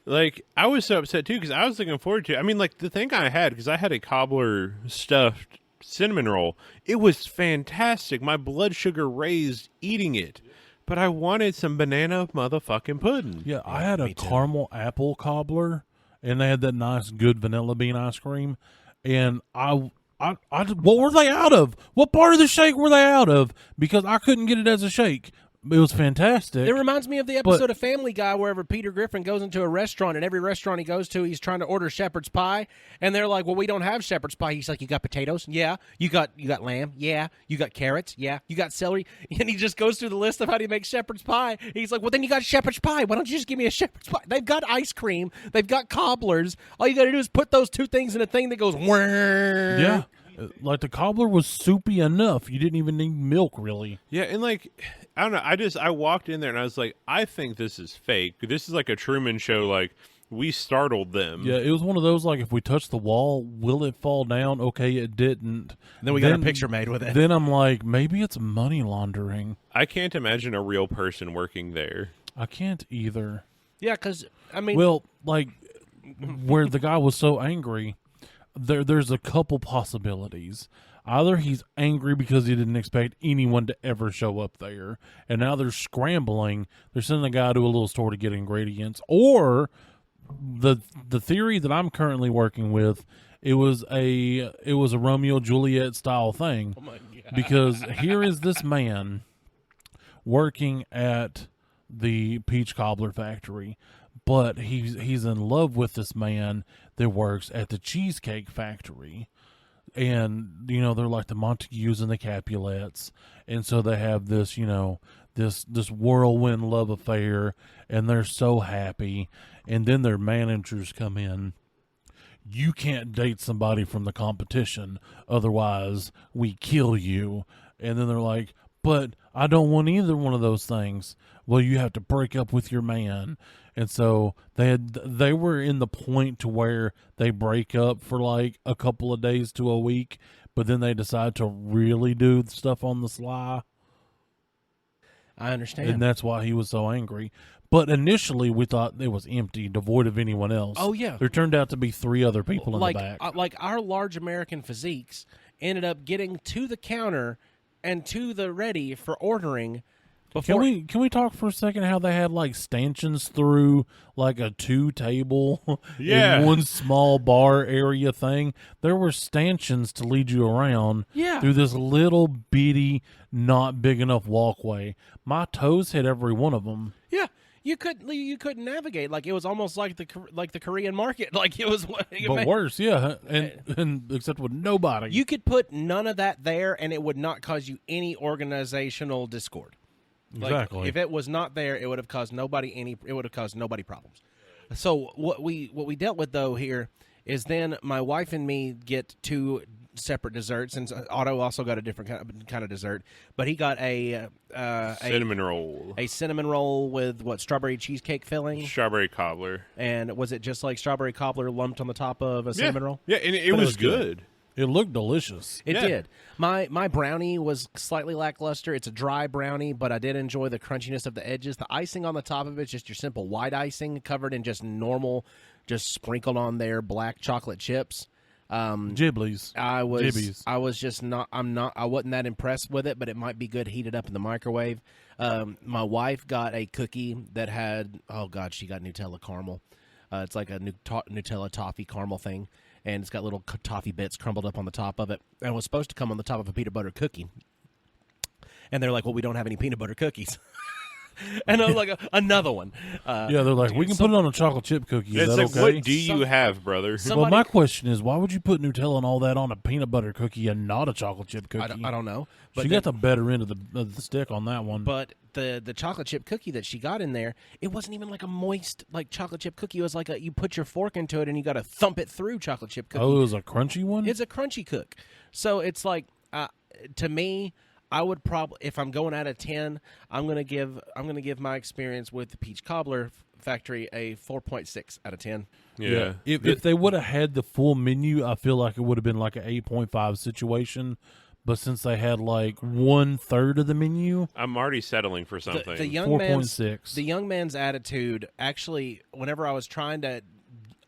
Like, I was so upset too because I was looking forward to it. I mean, like, the thing I had, because I had a cobbler stuffed cinnamon roll, it was fantastic. My blood sugar raised eating it. But I wanted some banana motherfucking pudding. Yeah, I had a me too. caramel apple cobbler, and they had that nice, good vanilla bean ice cream. And what were they out of? What part of the shake were they out of? Because I couldn't get it as a shake. It was fantastic. It reminds me of the episode of Family Guy wherever Peter Griffin goes into a restaurant, and every restaurant he goes to, he's trying to order shepherd's pie, and they're like, well, we don't have shepherd's pie. He's like, you got potatoes? Yeah. You got lamb? Yeah. You got carrots? Yeah. You got celery? And he just goes through the list of how do you make shepherd's pie. He's like, well, then you got shepherd's pie. Why don't you just give me a shepherd's pie? They've got ice cream. They've got cobblers. All you got to do is put those two things in a thing that goes, whirr. Yeah. Like the cobbler was soupy enough. You didn't even need milk, really. Yeah, and like, I don't know. I walked in there and I was like, I think this is fake. This is like a Truman Show. Like, we startled them. Yeah, it was one of those, like, if we touch the wall, will it fall down? Okay, it didn't. Then we got a picture made with it. Then I'm like, maybe it's money laundering. I can't imagine a real person working there. I can't either. Yeah, because, I mean. Well, like, where the guy was so angry, there's a couple possibilities. Either he's angry because he didn't expect anyone to ever show up there, and now they're scrambling. They're sending a guy to a little store to get ingredients. Or the theory that I'm currently working with, it was a Romeo Juliet style thing. Oh my God. Because here is this man working at the peach cobbler factory, but he's in love with this man that works at the cheesecake factory. And, they're like the Montagues and the Capulets. And so they have this, this whirlwind love affair, and they're so happy. And then their managers come in. You can't date somebody from the competition, otherwise we kill you. And then they're like, but I don't want either one of those things. Well, you have to break up with your man. And so they were in the point to where they break up for like a couple of days to a week, but then they decide to really do stuff on the sly. I understand. and that's why he was so angry. But initially, we thought it was empty, devoid of anyone else. Oh, yeah. There turned out to be 3 other people in the back. Like our large American physiques ended up getting to the counter and to the ready for ordering before. Can we talk for a second how they had like stanchions through like a 2 table Yeah. in one small bar area thing? There were stanchions to lead you around Yeah. through this little bitty, not big enough walkway. My toes hit every one of them. Yeah, you couldn't navigate. Like it was almost like the Korean market. Like it was. But worse, yeah, and except with nobody. You could put none of that there, and it would not cause you any organizational discord. Like, Exactly. if it was not there, it would have caused nobody problems. So what we dealt with though here is then my wife and me get 2 separate desserts, and Otto also got a different kind of dessert, but he got a Cinnamon roll. a cinnamon roll with strawberry cheesecake filling, Strawberry cobbler. and was it just like strawberry cobbler lumped on the top of a cinnamon roll? Yeah, and it But was good. It looked delicious. It Yeah. did. My brownie was slightly lackluster. It's a dry brownie, but I did enjoy the crunchiness of the edges. The icing on the top of it is just your simple white icing covered in just normal, just sprinkled on there black chocolate chips. Ghiblies. Jibbies. I was just not. I wasn't that impressed with it, but it might be good heated up in the microwave. My wife got a cookie that had. Oh God, she got Nutella caramel. It's like a Nutella toffee caramel thing, and it's got little toffee bits crumbled up on the top of it. And it was supposed to come on the top of a peanut butter cookie. And they're like, "Well, we don't have any peanut butter cookies." And I was like, another one. Yeah, they're like, we can put it on a chocolate chip cookie. Is It's that like, okay? what do you have, brother? Some- Well, my somebody- question is, why would you put Nutella and all that on a peanut butter cookie and not a chocolate chip cookie? I don't know. But She got the better end of the stick on that one. But the chocolate chip cookie that she got in there, it wasn't even like a moist like chocolate chip cookie. It was like you put your fork into it and you got to thump it through chocolate chip cookie. Oh, it was a crunchy one? It's a crunchy cook. So it's like to me, I would probably, if I'm going out of 10, I'm gonna give my experience with the Peach Cobbler Factory a 4.6 out of 10. Yeah. If they would have had the full menu, I feel like it would have been like an 8.5 situation. But since they had like 1/3 of the menu, I'm already settling for something. The young man's 4.6. the young man's attitude actually, whenever I was trying to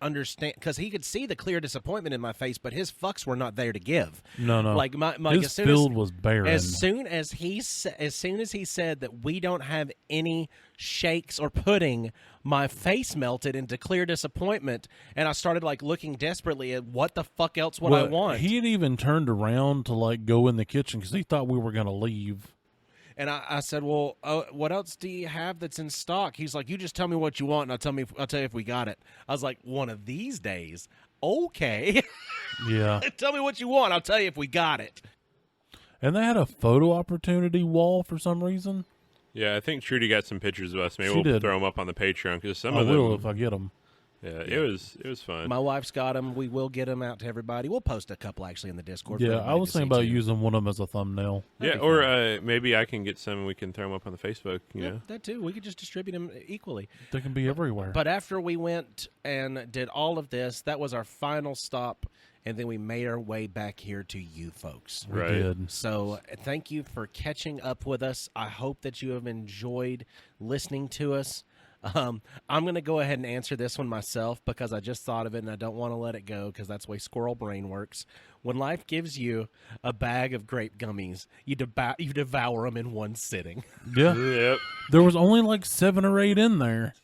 understand, because he could see the clear disappointment in my face, but his fucks were not there to give. no. Like my His as soon field as, was barren. as soon as he said that we don't have any shakes or pudding, my face melted into clear disappointment, and I started like looking desperately at what the fuck else would I want. He had even turned around to like go in the kitchen because he thought we were going to leave. And I said, "Well, what else do you have that's in stock?" He's like, "You just tell me what you want, and I'll tell you if we got it." I was like, "One of these days, okay." Yeah. Tell me what you want. I'll tell you if we got it. And they had a photo opportunity wall for some reason. Yeah, I think Trudy got some pictures of us. Maybe She we'll did. throw them up on the Patreon because some I of them. will if I get them. Yeah, it was fun. My wife's got them. We will get them out to everybody. We'll post a couple actually in the Discord. for Yeah, I everybody was to thinking see, about too. using one of them as a thumbnail. yeah, That'd be or maybe I can get some and we can throw them up on the Facebook. You Yeah, know. that too. We could just distribute them equally. They can be everywhere. But after we went and did all of this, that was our final stop, and then we made our way back here to you folks. we Right. did. So thank you for catching up with us. I hope that you have enjoyed listening to us. I'm going to go ahead and answer this one myself because I just thought of it and I don't want to let it go because that's the way squirrel brain works. When life gives you a bag of grape gummies, you devour them in one sitting. Yeah. Yep. There was only like 7 or 8 in there.